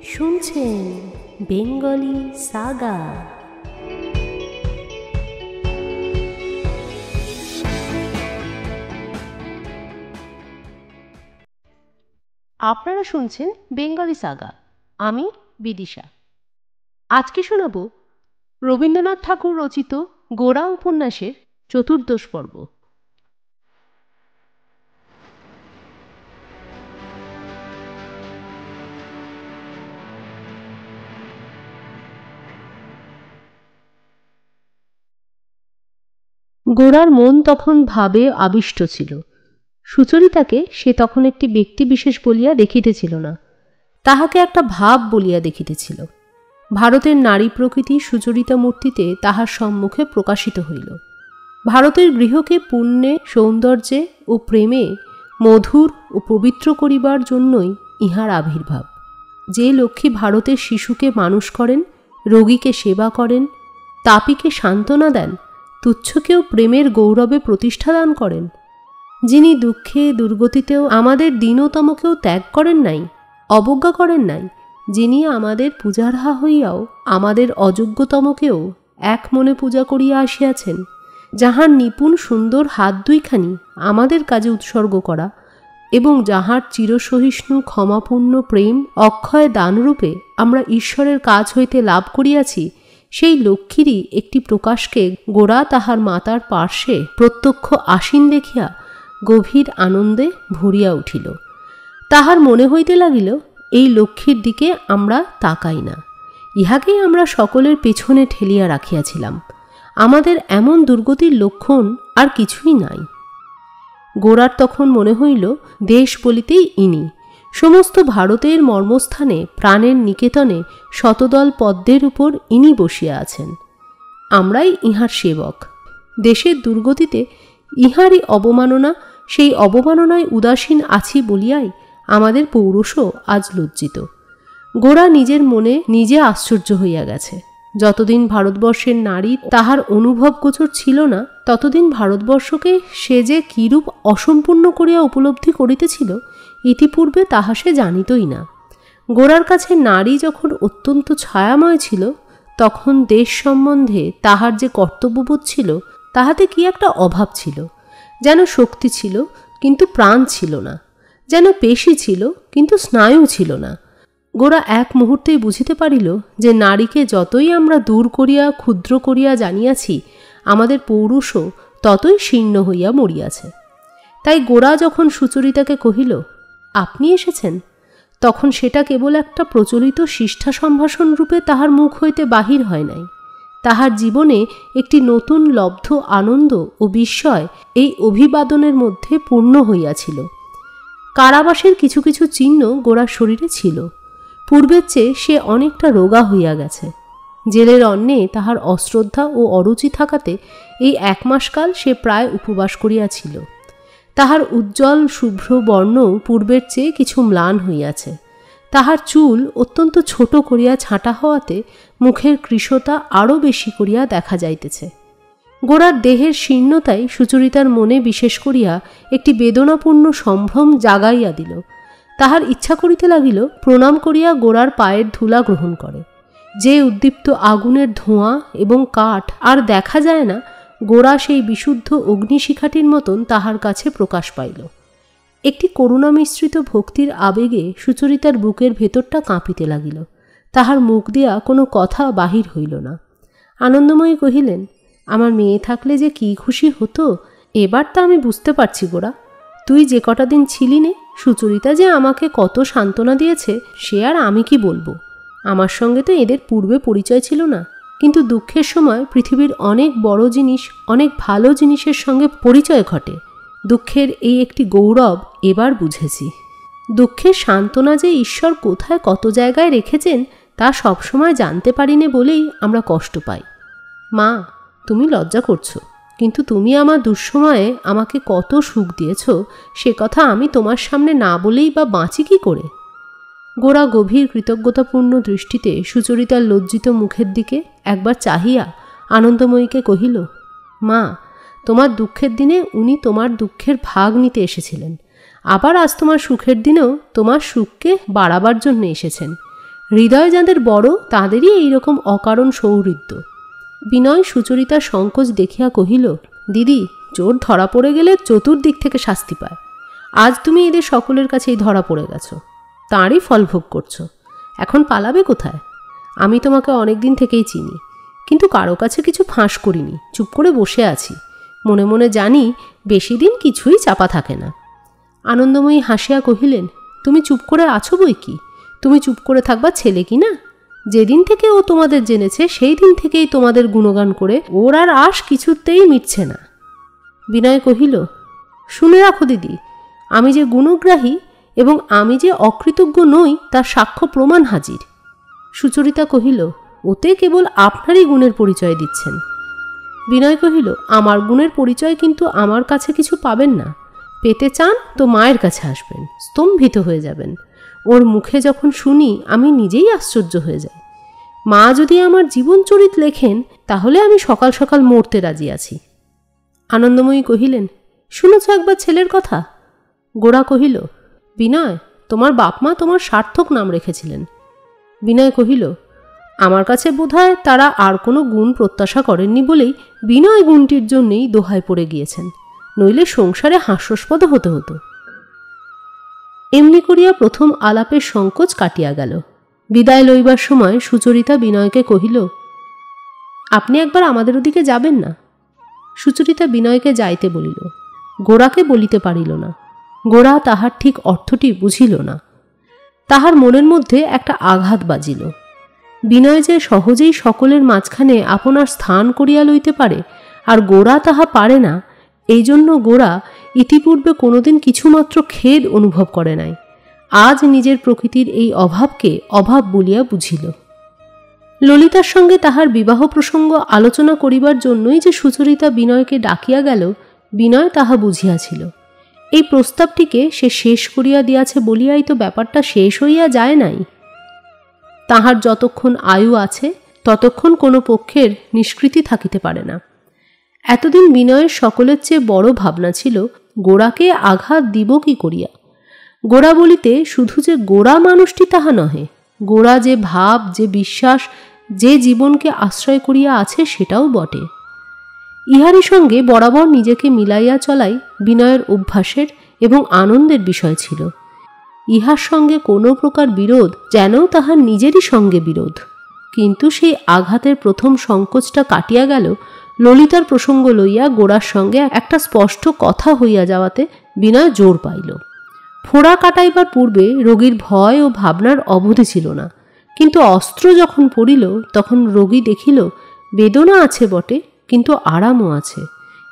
শুনছেন Bengali Saga. আপনারা শুনছেন বেঙ্গলি সাগা। আমি বিদিশা। আজকে শোনাব রবীন্দ্রনাথ ঠাকুর রচিত গোরা উপন্যাসের চতুর্দশ পর্ব। গোরার মন তখন ভাবে আবিষ্ট ছিল। সুচরিতাকে সে তখন একটি ব্যক্তি বিশেষ বলিয়া দেখিতেছিল না, তাহাকে একটা ভাব বলিয়া দেখিতেছিল। ভারতের নারী প্রকৃতি সুচরিতা মূর্তিতে তাহার সম্মুখে প্রকাশিত হইল। ভারতের গৃহকে পুণ্যে, সৌন্দর্যে ও প্রেমে মধুর ও পবিত্র করিবার জন্যই ইহার আবির্ভাব। যে লক্ষ্মী ভারতের শিশুকে মানুষ করেন, রোগীকে সেবা করেন, তাপিকে সান্ত্বনা দেন, তুচ্ছকেও প্রেমের গৌরবে প্রতিষ্ঠা দান করেন, যিনি দুঃখে দুর্গতিতেও আমাদের দীনতমকেও ত্যাগ করেন নাই, অবজ্ঞা করেন নাই, যিনি আমাদের পূজারহা হইয়াও আমাদের অযোগ্যতমকেও এক মনে পূজা করিয়া আসিয়াছেন, যাহার নিপুণ সুন্দর হাত দুইখানি আমাদের কাজে উৎসর্গ করা এবং যাহার চিরসহিষ্ণু ক্ষমাপূর্ণ প্রেম অক্ষয় দানরূপে আমরা ঈশ্বরের কাছ হইতে লাভ করিয়াছি, সেই লক্ষ্মীরই একটি প্রকাশকে গোরা তাহার মাতার পার্শ্বে প্রত্যক্ষ আসীন দেখিয়া গভীর আনন্দে ভরিয়া উঠিল। তাহার মনে হইতে লাগিল, এই লক্ষ্মীর দিকে আমরা তাকাই না, ইহাকেই আমরা সকলের পেছনে ঠেলিয়া রাখিয়াছিলাম। আমাদের এমন দুর্গতির লক্ষণ আর কিছুই নাই। গোরার তখন মনে হইল, দেশ বলিতেই ইনি, সমস্ত ভারতের মর্মস্থানে প্রাণের নিকেতনে শতদল পদ্মের উপর ইনি বসিয়া আছেন। আমরাই ইহার সেবক। দেশের দুর্গতিতে ইহারই অবমাননা, সেই অবমাননায় উদাসীন আছি বলিয়াই আমাদের পৌরুষও আজ লজ্জিত। গোরা নিজের মনে নিজে আশ্চর্য হইয়া গেছে। যতদিন ভারতবর্ষের নারী তাহার অনুভব গোচর ছিল না, ততদিন ভারতবর্ষকে সে যে কিরূপ অসম্পূর্ণ করিয়া উপলব্ধি করিতেছিল, ইতিপূর্বে তাহা সে জানিতই না। গোরার কাছে নারী যখন অত্যন্ত ছায়াময় ছিল, তখন দেশ সম্বন্ধে তাহার যে কর্তব্যবোধ ছিল, তাহাতে কি একটা অভাব ছিল। যেন শক্তি ছিল কিন্তু প্রাণ ছিল না, যেন পেশি ছিল কিন্তু স্নায়ু ছিল না। গোরা এক মুহূর্তেই বুঝিতে পারিল যে নারীকে যতই আমরা দূর করিয়া ক্ষুদ্র করিয়া জানিয়াছি, আমাদের পৌরুষও ততই শীর্ণ হইয়া মরিয়াছে। তাই গোরা যখন সুচরিতাকে কহিল, আপনি এসেছেন, তখন সেটা কেবল একটা প্রচলিত শিষ্ঠা সম্ভাষণ রূপে তাহার মুখ হইতে বাহির হয় নাই। তাহার জীবনে একটি নতুন লব্ধ আনন্দ ও বিস্ময় এই অভিবাদনের মধ্যে পূর্ণ হইয়াছিল। কারাবাসের কিছু কিছু চিহ্ন গোরার শরীরে ছিল। পূর্বের চেয়ে সে অনেকটা রোগা হইয়া গেছে। জেলের অন্নে তাহার অশ্রদ্ধা ও অরুচি থাকাতে এই 1 মাসকাল সে প্রায় উপবাস করিয়াছিল। তাহার উজ্জ্বল শুভ্র বর্ণ পূর্বের চেয়ে কিছু ম্লান হইয়াছে। তাহার চুল অত্যন্ত ছোট করিয়া ছাঁটা হওয়াতে মুখের কৃশতা আরও বেশি করিয়া দেখা যাইতেছে। গোরার দেহের শীর্ণতাই সুচরিতার মনে বিশেষ করিয়া একটি বেদনাপূর্ণ সম্ভ্রম জাগাইয়া দিল। তাহার ইচ্ছা করিতে লাগিল প্রণাম করিয়া গোরার পায়ের ধুলা গ্রহণ করে। যে উদ্দীপ্ত আগুনের ধোঁয়া এবং কাঠ আর দেখা যায় না, গোরা সেই বিশুদ্ধ অগ্নিশিখাটির মতন তাহার কাছে প্রকাশ পাইল। একটি করুণা মিশ্রিত ভক্তির আবেগে সুচরিতার বুকের ভেতরটা কাঁপিতে লাগিল। তাহার মুখ দিয়া কোনো কথা বাহির হইল না। আনন্দময়ী কহিলেন, আমার মেয়ে থাকলে যে কি খুশি হতো, এবার তা আমি বুঝতে পারছি গোরা। তুই যে কটা দিন ছিলি নে, সুচরিতা যে আমাকে কত সান্ত্বনা দিয়েছে, সে আর আমি কি বলবো। আমার সঙ্গে তো এদের পূর্বে পরিচয় ছিল না, কিন্তু দুঃখের সময় পৃথিবীর অনেক বড় জিনিস, অনেক ভালো জিনিসের সঙ্গে পরিচয় ঘটে। দুঃখের এই একটি গৌরব এবার বুঝেছি। দুঃখের সান্ত্বনা যে ঈশ্বর কোথায় কত জায়গায় রেখেছেন, তা সবসময় জানতে পারিনে বলেই আমরা কষ্ট পাই। মা, তুমি লজ্জা করছো, কিন্তু তুমি আমার দুঃসময়ে আমাকে কত সুখ দিয়েছ, সে কথা আমি তোমার সামনে না বলেই বা বাঁচি কি করে। গোরা গভীর কৃতজ্ঞতাপূর্ণ দৃষ্টিতে সুচরিতার লজ্জিত মুখের দিকে একবার চাহিয়া আনন্দময়ীকে কহিল, মা, তোমার দুঃখের দিনে উনি তোমার দুঃখের ভাগ নিতে এসেছিলেন, আবার আজ তোমার সুখের দিনেও তোমার সুখকে বাড়াবার জন্য এসেছেন। হৃদয় যাদের বড় তাদেরই এইরকম অকারণ সৌহৃদ্য। বিনয় সুচরিতার সংকোচ দেখিয়া কহিল, দিদি, চোর ধরা পড়ে গেলে চতুর্দিক থেকে শাস্তি পায়। আজ তুমি এদের সকলের কাছেই ধরা পড়ে গেছো, তাঁরই ফল ভোগ করছো। এখন পালাবে কোথায়? আমি তোমাকে অনেক দিন থেকেই চিনি, কিন্তু কারো কাছে কিছু ফাঁস করিনি, চুপ করে বসে আছি। মনে মনে জানি বেশি দিন কিছুই চাপা থাকে না। আনন্দময়ী হাসিয়া কহিলেন, তুমি চুপ করে আছো বই কি? তুমি চুপ করে থাকবা ছেলে কি না? যেদিন থেকে ও তোমাদের জেনেছে সেই দিন থেকেই তোমাদের গুণগান করে ওর আর আশ কিছুতেই মিটছে না। বিনয় কহিল, শুনে রাখো দিদি, আমি যে গুণগ্রাহী এবং আমি যে অকৃতজ্ঞ নই তার সাক্ষ্য প্রমাণ হাজির। সুচরিতা কহিল, ওতে কেবল আপনারই গুণের পরিচয় দিচ্ছেন। বিনয় কহিল, আমার গুণের পরিচয় কিন্তু আমার কাছে কিছু পাবেন না। পেতে চান তো মায়ের কাছে আসবেন, স্তম্ভিত হয়ে যাবেন। ওর মুখে যখন শুনি আমি নিজেই আশ্চর্য হয়ে যাই। মা যদি আমার জীবনচরিত লেখেন তাহলে আমি সকাল সকাল মরতে রাজি আছি। আনন্দময়ী কহিলেন, শুনেছ একবার ছেলের কথা? গোরা কহিল, বিনয়, তোমার বাপমা তোমার সার্থক নাম রেখেছিলেন। বিনয় কহিল, আমার কাছে বোধহয় তারা আর কোনো গুণ প্রত্যাশা করেননি বলেই বিনয় গুণটির জন্যেই দোহায় পড়ে গিয়েছেন, নইলে সংসারে হাস্যস্পদ হতে হতো। এমনি করিয়া প্রথম আলাপের সংকোচ কাটিয়া গেল। বিদায় লইবার সময় সুচরিতা বিনয়কে কহিল, আপনি একবার আমাদের ওদিকে যাবেন না? সুচরিতা বিনয়কে যাইতে বলিল, গোরাকে বলিতে পারিল না। গোরা তাহার ঠিক অর্থটি বুঝিল না। তাহার মনের মধ্যে একটা আঘাত বাজিল। বিনয় যে সহজেই সকলের মাঝখানে আপনার স্থান করিয়া লইতে পারে, আর গোরা তাহা পারে না, এই জন্য গোরা ইতিপূর্বে কোনোদিন কিছুমাত্র খেদ অনুভব করে নাই। আজ নিজের প্রকৃতির এই অভাবকে অভাব বলিয়া বুঝিল। ললিতার সঙ্গে তাহার বিবাহ প্রসঙ্গ আলোচনা করিবার জন্যই যে সুচরিতা বিনয়কে ডাকিয়া গেল, বিনয় তাহা বুঝিয়াছিল। এই প্রস্তাবটিকে সে শেষ করিয়া দিয়াছে বলিয়াই তো ব্যাপারটা শেষ হইয়া যায় নাই। তাহার যতক্ষণ আয়ু আছে ততক্ষণ কোনো পক্ষের নিষ্কৃতি থাকিতে পারে না। এতদিন বিনয়ের সকলের চেয়ে বড় ভাবনা ছিল গোরাকে আঘাত দিব কি করিয়া। গোরা বলিতে শুধু যে গোরা মানুষটি তাহা নহে, গোরা যে ভাব, যে বিশ্বাস, যে জীবনকে আশ্রয় করিয়া আছে সেটাও বটে। ইহারই সঙ্গে বরাবর নিজেকে মিলাইয়া চলাই বিনয়ের অভ্যাসের এবং আনন্দের বিষয় ছিল। ইহার সঙ্গে কোনো প্রকার বিরোধ যেন তাহার নিজেরই সঙ্গে বিরোধ। কিন্তু সেই আঘাতের প্রথম সংকোচটা কাটিয়া গেল ললিতার প্রসঙ্গ লইয়া গোরার সঙ্গে একটা স্পষ্ট কথা হইয়া যাওয়াতে বিনয় জোর পাইল। ফোড়া কাটাইবার পূর্বে রোগীর ভয় ও ভাবনার অবধি ছিল না, কিন্তু অস্ত্র যখন পড়িল তখন রোগী দেখিল বেদনা আছে বটে, কিন্তু আরামও আছে,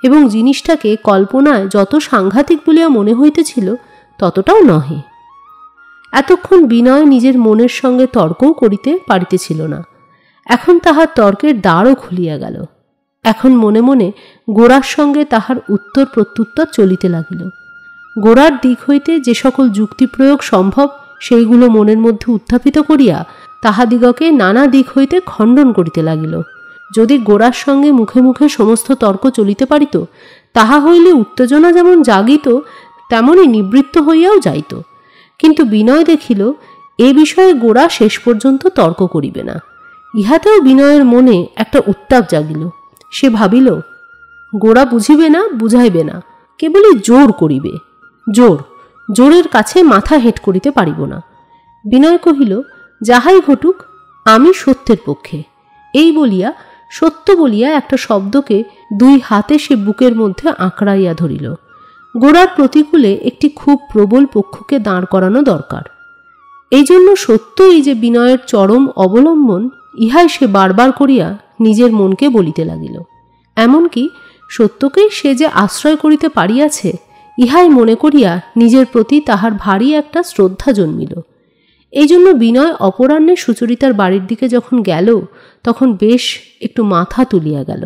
এবং জিনিসটাকে কল্পনায় যত সাংঘাতিক বলিয়া মনে হইতেছিল ততটাও নহে। এতক্ষণ বিনয় নিজের মনের সঙ্গে তর্কও করিতে পারিতেছিল না, এখন তাহার তর্কের দ্বারও খুলিয়া গেল। এখন মনে মনে গোরার সঙ্গে তাহার উত্তর প্রত্যুত্তর চলিতে লাগিল। গোরার দিক হইতে যে সকল যুক্তি প্রয়োগ সম্ভব সেইগুলো মনের মধ্যে উত্থাপিত করিয়া তাহাদিগকে নানা দিক হইতে খণ্ডন করিতে লাগিল। যদি গোরার সঙ্গে মুখে মুখে সমস্ত তর্ক চলিতে পারিত, তাহা হইলে উত্তেজনা যেমন জাগিত তেমনই নিবৃত্ত হইয়াও যাইত। কিন্তু বিনয় দেখিল এ বিষয়ে গোরা শেষ পর্যন্ত তর্ক করিবে না। ইহাতেও বিনয়ের মনে একটা উত্তাপ জাগিল। সে ভাবিল, গোরা বুঝিবে না, বুঝাইবে না, কেবলই জোর করিবে। জোরের কাছে মাথা হেঁট করিতে পারিব না। বিনয় কহিল, যাহাই ঘটুক আমি সত্যের পক্ষে। এই বলিয়া সত্য বলিয়া একটা শব্দকে দুই হাতে সে বুকের মধ্যে আঁকড়াইয়া ধরিল। গোরার প্রতিকূলে একটি খুব প্রবল পক্ষকে দাঁড় করানো দরকার। এই জন্য সত্যই যে বিনয়ের চরম অবলম্বন, ইহাই সে বারবার করিয়া নিজের মনকে বলিতে লাগিল। এমনকি সত্যকেই সে যে আশ্রয় করিতে পারিয়াছে, ইহাই মনে করিয়া নিজের প্রতি তাহার ভারী একটা শ্রদ্ধা জন্মিল। এই জন্য বিনয় অপরাহ্নে সুচরিতার বাড়ির দিকে যখন গেল তখন বেশ একটু মাথা তুলিয়া গেল।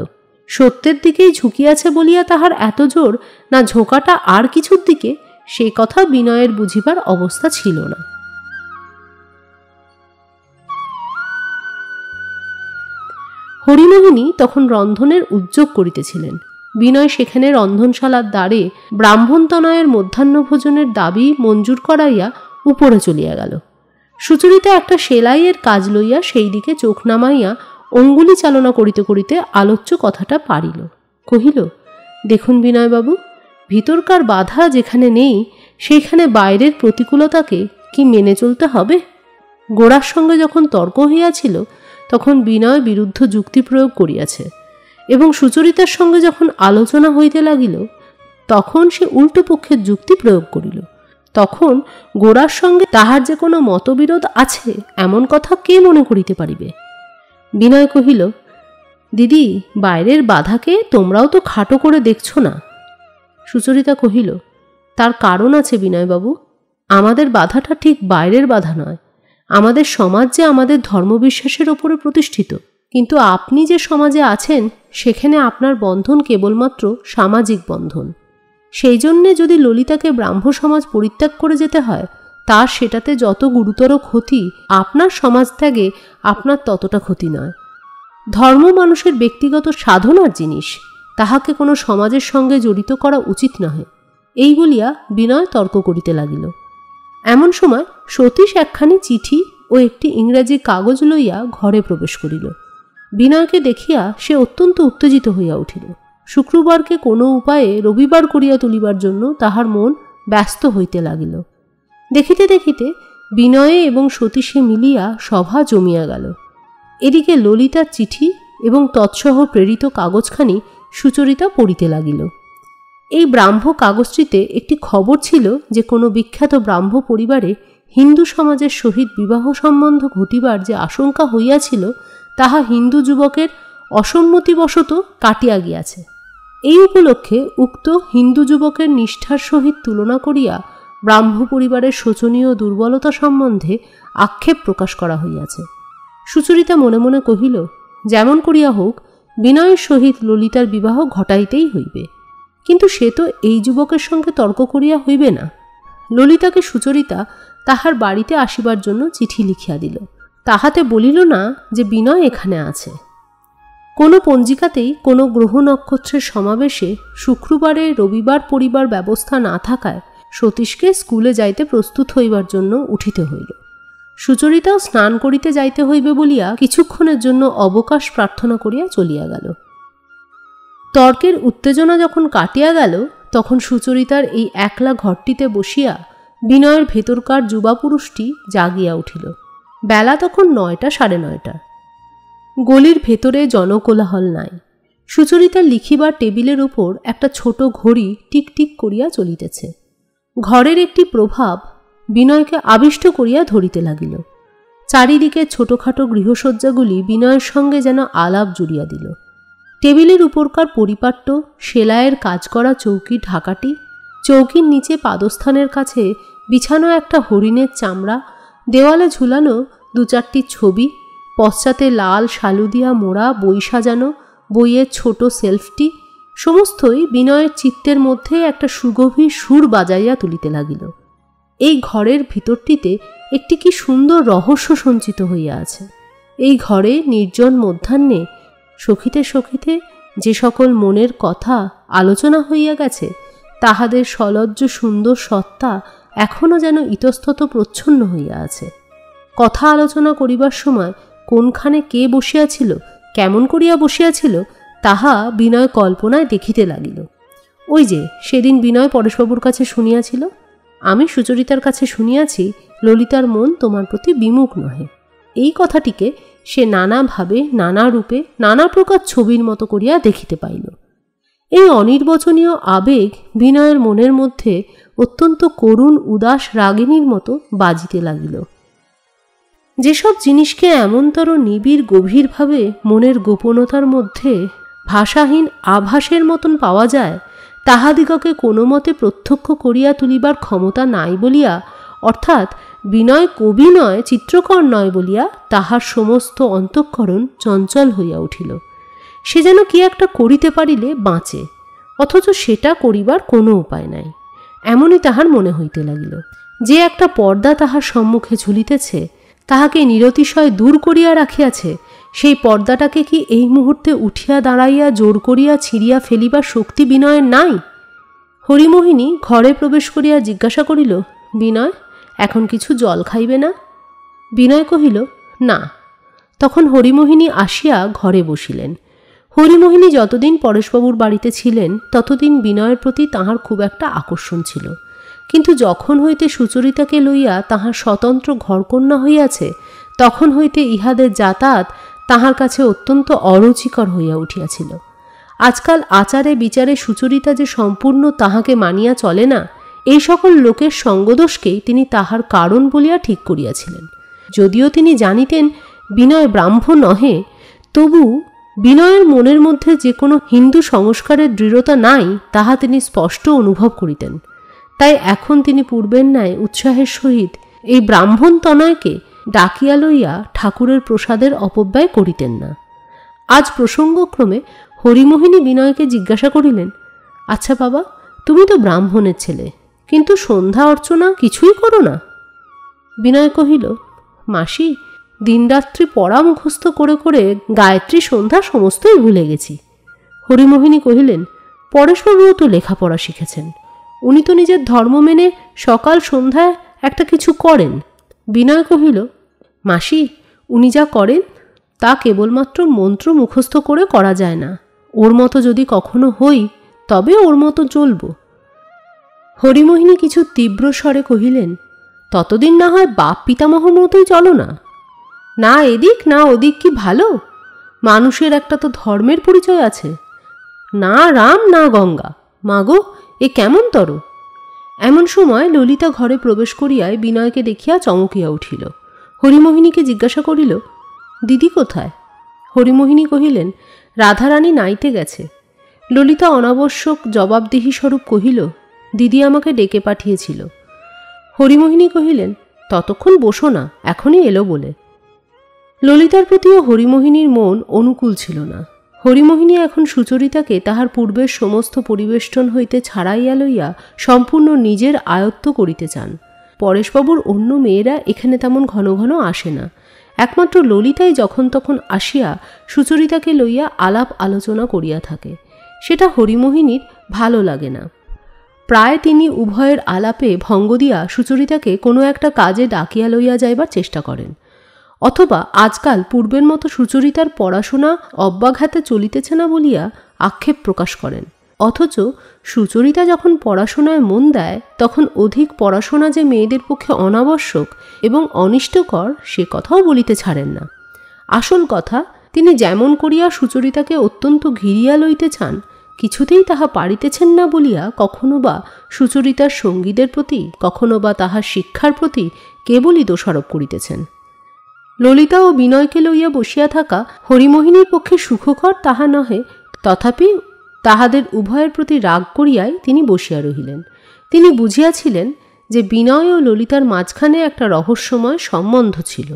সত্যের দিকেই ঝুঁকিয়াছে বলিয়া তাহার এত জোর, না ঝোঁকাটা আর কিছুর দিকে, সে কথা বিনয়ের বুঝিবার অবস্থা ছিল না। হরিমোহিনী তখন রন্ধনের উদ্যোগ করিতেছিলেন। বিনয় সেখানে রন্ধনশালার দ্বারে ব্রাহ্মণতনয়ের মধ্যাহ্নভোজনের দাবি মঞ্জুর করাইয়া উপরে চলিয়া গেল। সুচরিতা একটা সেলাইয়ের কাজ লইয়া সেই দিকে চোখ নামাইয়া অঙ্গুলি চালনা করিতে করিতে আলোচ্য কথাটা পারিল। কহিল, দেখুন বিনয়বাবু, ভিতরকার বাধা যেখানে নেই সেইখানে বাইরের প্রতিকূলতাকে কি মেনে চলতে হবে? গোরার সঙ্গে যখন তর্ক হইয়াছিল তখন বিনয় বিরুদ্ধ যুক্তি প্রয়োগ করিয়াছে, এবং সুচরিতার সঙ্গে যখন আলোচনা হইতে লাগিল তখন সে উল্টো পক্ষের যুক্তি প্রয়োগ করিল। তখন গোরার সঙ্গে তাহার যে কোনো মতবিরোধ আছে এমন কথা কে মনে করিতে পারিবে? বিনয় কহিল, দিদি, বাইরের বাধাকে তোমরাও তো খাটো করে দেখছো না। সুচরিতা কহিল, তার কারণ আছে বিনয়বাবু, আমাদের বাধাটা ঠিক বাইরের বাধা নয়। আমাদের সমাজ যে আমাদের ধর্মবিশ্বাসের ওপরে প্রতিষ্ঠিত, কিন্তু আপনি যে সমাজে আছেন সেখানে আপনার বন্ধন কেবলমাত্র সামাজিক বন্ধন। সেই জন্যে যদি ললিতাকে ব্রাহ্ম সমাজ পরিত্যাগ করে যেতে হয়, তার সেটাতে যত গুরুতর ক্ষতি, আপনার সমাজত্যাগে আপনার ততটা ক্ষতি নয়। ধর্ম মানুষের ব্যক্তিগত সাধনার জিনিস, তাহাকে কোনো সমাজের সঙ্গে জড়িত করা উচিত নহে। এই বলিয়া বিনয় তর্ক করিতে লাগিল। এমন সময় সতীশ একখানি চিঠি ও একটি ইংরাজি কাগজ লইয়া ঘরে প্রবেশ করিল। বিনয়কে দেখিয়া সে অত্যন্ত উত্তেজিত হইয়া উঠিল। শুক্রবারকে কোনো উপায়ে রবিবার করিয়া তুলিবার জন্য তাহার মন ব্যস্ত হইতে লাগিল। দেখিতে দেখিতে বিনয়ে এবং সতীশে মিলিয়া সভা জমিয়া গেল। এদিকে ললিতার চিঠি এবং তৎসহ প্রেরিত কাগজখানি সুচরিতা পড়িতে লাগিল। এই ব্রাহ্ম কাগজটিতে একটি খবর ছিল যে কোনো বিখ্যাত ব্রাহ্ম পরিবারে হিন্দু সমাজের সহিত বিবাহ সম্বন্ধ ঘটিবার যে আশঙ্কা হইয়াছিল তাহা হিন্দু যুবকের অসম্মতিবশত কাটিয়া গিয়াছে। এই উপলক্ষে উক্ত হিন্দু যুবকের নিষ্ঠার সহিত তুলনা করিয়া ব্রাহ্ম পরিবারের শোচনীয় দুর্বলতা সম্বন্ধে আক্ষেপ প্রকাশ করা হইয়াছে। সুচরিতা মনে মনে কহিল, যেমন করিয়া হোক বিনয়ের সহিত ললিতার বিবাহ ঘটাইতেই হইবে, কিন্তু সে তো এই যুবকের সঙ্গে তর্ক করিয়া হইবে না। ললিতাকে সুচরিতা তাহার বাড়িতে আসিবার জন্য চিঠি লিখিয়া দিল। তাহাতে বলিল না যে বিনয় এখানে আছে। কোনো পঞ্জিকাতেই কোনো গ্রহ নক্ষত্রের সমাবেশে শুক্রবারে রবিবার পড়িবার ব্যবস্থা না থাকায় সতীশকে স্কুলে যাইতে প্রস্তুত হইবার জন্য উঠিতে হইল। সুচরিতাও স্নান করিতে যাইতে হইবে বলিয়া কিছুক্ষণের জন্য অবকাশ প্রার্থনা করিয়া চলিয়া গেল। তর্কের উত্তেজনা যখন কাটিয়া গেল তখন সুচরিতার এই একলা ঘরটিতে বসিয়া বিনয়ের ভেতরকার যুবা পুরুষটি জাগিয়া উঠিল। বেলা তখন 9টা, 9:30। গলির ভেতরে জনকোলাহল নাই। সুচরিতার লিখিবার টেবিলের উপর একটা ছোট ঘড়ি টিকটিক করিয়া চলিতেছে। ঘরের একটি প্রভাব বিনয়কে আবিষ্ট করিয়া ধরিতে লাগিল। চারিদিকে ছোটখাটো গৃহসজ্জাগুলি বিনয়ের সঙ্গে যেন আলাপ জুড়িয়া দিল। টেবিলের উপরকার পরিপাট্য সেলাইয়ের কাজ করা চৌকির ঢাকাটি, চৌকির নিচে পাদস্থানের কাছে বিছানো একটা হরিণের চামড়া, দেওয়ালে ঝুলানো 2-4টি ছবি, পশ্চাতে লাল শালু দিয়া মোড়া বই সাজানো বইয়ের ছোট সেলফটি, সমস্তই বিনয়ের চিত্তের মধ্যে একটা সুগভীর সুর বাজাইয়া তুলিতে লাগিল। এই ঘরের ভিতরটিতে একটি কি সুন্দর রহস্য সঞ্চিত হইয়া আছে। এই ঘরে নির্জন মধ্যাহ্নে সখিতে সখিতে যে সকল মনের কথা আলোচনা হইয়া গেছে তাহাদের সলজ্জ সুন্দর সত্তা এখনও যেন ইতস্তত প্রচ্ছন্ন হইয়া আছে। কথা আলোচনা করিবার সময় কোনখানে কে বসিয়াছিল, কেমন করিয়া বসিয়াছিল, তাহা বিনয় কল্পনায় দেখিতে লাগিল। ওই যে সেদিন বিনয় পরেশবাবুর কাছে শুনিয়াছিল, আমি সুচরিতার কাছে শুনিয়াছি ললিতার মন তোমার প্রতি বিমুখ নহে। এই কথাটিকে সে নানাভাবে, নানা রূপে, নানা প্রকার ছবির মতো করিয়া দেখিতে পাইল। এই অনির্বচনীয় আবেগ বিনয়ের মনের মধ্যে অত্যন্ত করুণ উদাস রাগিনীর মতো বাজিতে লাগিল। যেসব জিনিসকে এমনতর নিবিড় গভীরভাবে মনের গোপনতার মধ্যে ভাষাহীন আভাসের মতন পাওয়া যায়, তাহাদিগকে কোনো মতে প্রত্যক্ষ করিয়া তুলিবার ক্ষমতা নাই বলিয়া, অর্থাৎ বিনয় কবি নয়, চিত্রকর নয় বলিয়া তাহার সমস্ত অন্তঃকরণ চঞ্চল হইয়া উঠিল। সে যেন কি একটা করিতে পারিলে বাঁচে, অথচ সেটা করিবার কোনো উপায় নাই, এমনই তাহার মনে হইতে লাগিল। যে একটা পর্দা তাহার সম্মুখে ঝুলিতেছে, তাহাকে নিরতিশয় দূর করিয়া রাখিয়াছে, সেই পর্দাটাকে কি এই মুহূর্তে উঠিয়া দাঁড়াইয়া জোর করিয়া ছিঁড়িয়া ফেলিবার শক্তি বিনয়ের নাই? হরিমোহিনী ঘরে প্রবেশ করিয়া জিজ্ঞাসা করিল, বিনয়, এখন কিছু জল খাইবে না? বিনয় কহিল, না। তখন হরিমোহিনী আসিয়া ঘরে বসিলেন। হরিমোহিনী যতদিন পরেশবাবুর বাড়িতে ছিলেন ততদিন বিনয়ের প্রতি তাহার খুব একটা আকর্ষণ ছিল, কিন্তু যখন হইতে সুচরিতাকে লইয়া তাহার স্বতন্ত্র ঘরকন্যা হইয়াছে তখন হইতে ইহাদের যাতায়াত তাহার কাছে অত্যন্ত অরুচিকর হইয়া উঠিয়াছিল। আজকাল আচারে বিচারে সুচরিতা যে সম্পূর্ণ তাহাকে মানিয়া চলে না, এই সকল লোকের সঙ্গদোষকেই তিনি তাহার কারণ বলিয়া ঠিক করিয়াছিলেন। যদিও তিনি জানিতেন বিনয় ব্রাহ্মণ নহে, তবু বিনয়ের মনের মধ্যে যে কোনো হিন্দু সংস্কারের দৃঢ়তা নাই তাহা তিনি স্পষ্ট অনুভব করিতেন। তাই এখন তিনি পূর্বের ন্যায় উৎসাহের সহিত এই ব্রাহ্মণ তনয়কে ডাকিয়া লইয়া ঠাকুরের প্রসাদের অপব্যয় করিতেন না। আজ প্রসঙ্গক্রমে হরিমোহিনী বিনয়কে জিজ্ঞাসা করিলেন, আচ্ছা বাবা, তুমি তো ব্রাহ্মণের ছেলে, কিন্তু সন্ধ্যা অর্চনা কিছুই করো না? বিনয় কহিল, মাসি, দিনরাত্রি পড়া মুখস্থ করে করে গায়ত্রী সন্ধ্যা সমস্তই ভুলে গেছি। হরিমোহিনী কহিলেন, পরেশবাবুও তো লেখাপড়া শিখেছেন, উনি তো নিজের ধর্ম মেনে সকাল সন্ধ্যায় একটা কিছু করেন। বিনয় কহিল, মাসি, উনি যা করেন তা কেবলমাত্র মন্ত্র মুখস্থ করে করা যায় না। ওর মতো যদি কখনো হই তবে ওর মতো চলব। হরিমোহিনী কিছু তীব্র স্বরে কহিলেন, ততদিন না হয় বাপ পিতামহর মতোই চলো না। না এদিক না ওদিক কি ভালো? মানুষের একটা তো ধর্মের পরিচয় আছে। না রাম না গঙ্গা, মাগো এ কেমন তর? এমন সময় ললিতা ঘরে প্রবেশ করিয়ায় বিনয়কে দেখিয়া চমকিয়া উঠিল। হরিমোহিনীকে জিজ্ঞাসা করিল, দিদি কোথায়? হরিমোহিনী কহিলেন, রাধারানী নাইতে গেছে। ললিতা অনাবশ্যক জবাবদিহি স্বরূপ কহিল, দিদি আমাকে ডেকে পাঠিয়েছিল। হরিমোহিনী কহিলেন, ততক্ষণ বসো না, এখনই এলো বলে। ললিতার প্রতিও হরিমোহিনীর মন অনুকূল ছিল না। হরিমোহিনী এখন সুচরিতাকে তাহার পূর্বের সমস্ত পরিবেষ্টন হইতে ছাড়াইয়া লইয়া সম্পূর্ণ নিজের আয়ত্ত করিতে চান। পরেশবাবুর অন্য মেয়েরা এখানে তেমন ঘন ঘন আসে না, একমাত্র ললিতাই যখন তখন আসিয়া সুচরিতাকে লইয়া আলাপ আলোচনা করিয়া থাকে। সেটা হরিমোহিনীর ভালো লাগে না। প্রায় তিনি উভয়ের আলাপে ভঙ্গ দিয়া সুচরিতাকে কোনো একটা কাজে ডাকিয়া লইয়া যাইবার চেষ্টা করেন, অথবা আজকাল পূর্বের মতো সুচরিতার পড়াশোনা অব্যাঘাতে চলিতেছে না বলিয়া আক্ষেপ প্রকাশ করেন। অথচ সুচরিতা যখন পড়াশোনায় মন দেয় তখন অধিক পড়াশোনা যে মেয়েদের পক্ষে অনাবশ্যক এবং অনিষ্টকর সে কথাও বলিতে ছাড়েন না। আসল কথা, তিনি যেমন করিয়া সুচরিতাকে অত্যন্ত ঘিরিয়া লইতে চান, কিছুতেই তাহা পারিতেছেন না বলিয়া কখনো বা সুচরিতার সঙ্গীদের প্রতি, কখনো বা তাহার শিক্ষার প্রতি কেবলই দোষারোপ করিতেছেন। ললিতা ও বিনয়কে লইয়া বসিয়া থাকা হরিমোহিনীর পক্ষে সুখকর তাহা নহে, তথাপি তাহাদের উভয়ের প্রতি রাগ করিয়াই তিনি বসিয়া রহিলেন। তিনি বুঝিয়াছিলেন যে বিনয় ও ললিতার মাঝখানে একটা রহস্যময় সম্বন্ধ ছিল।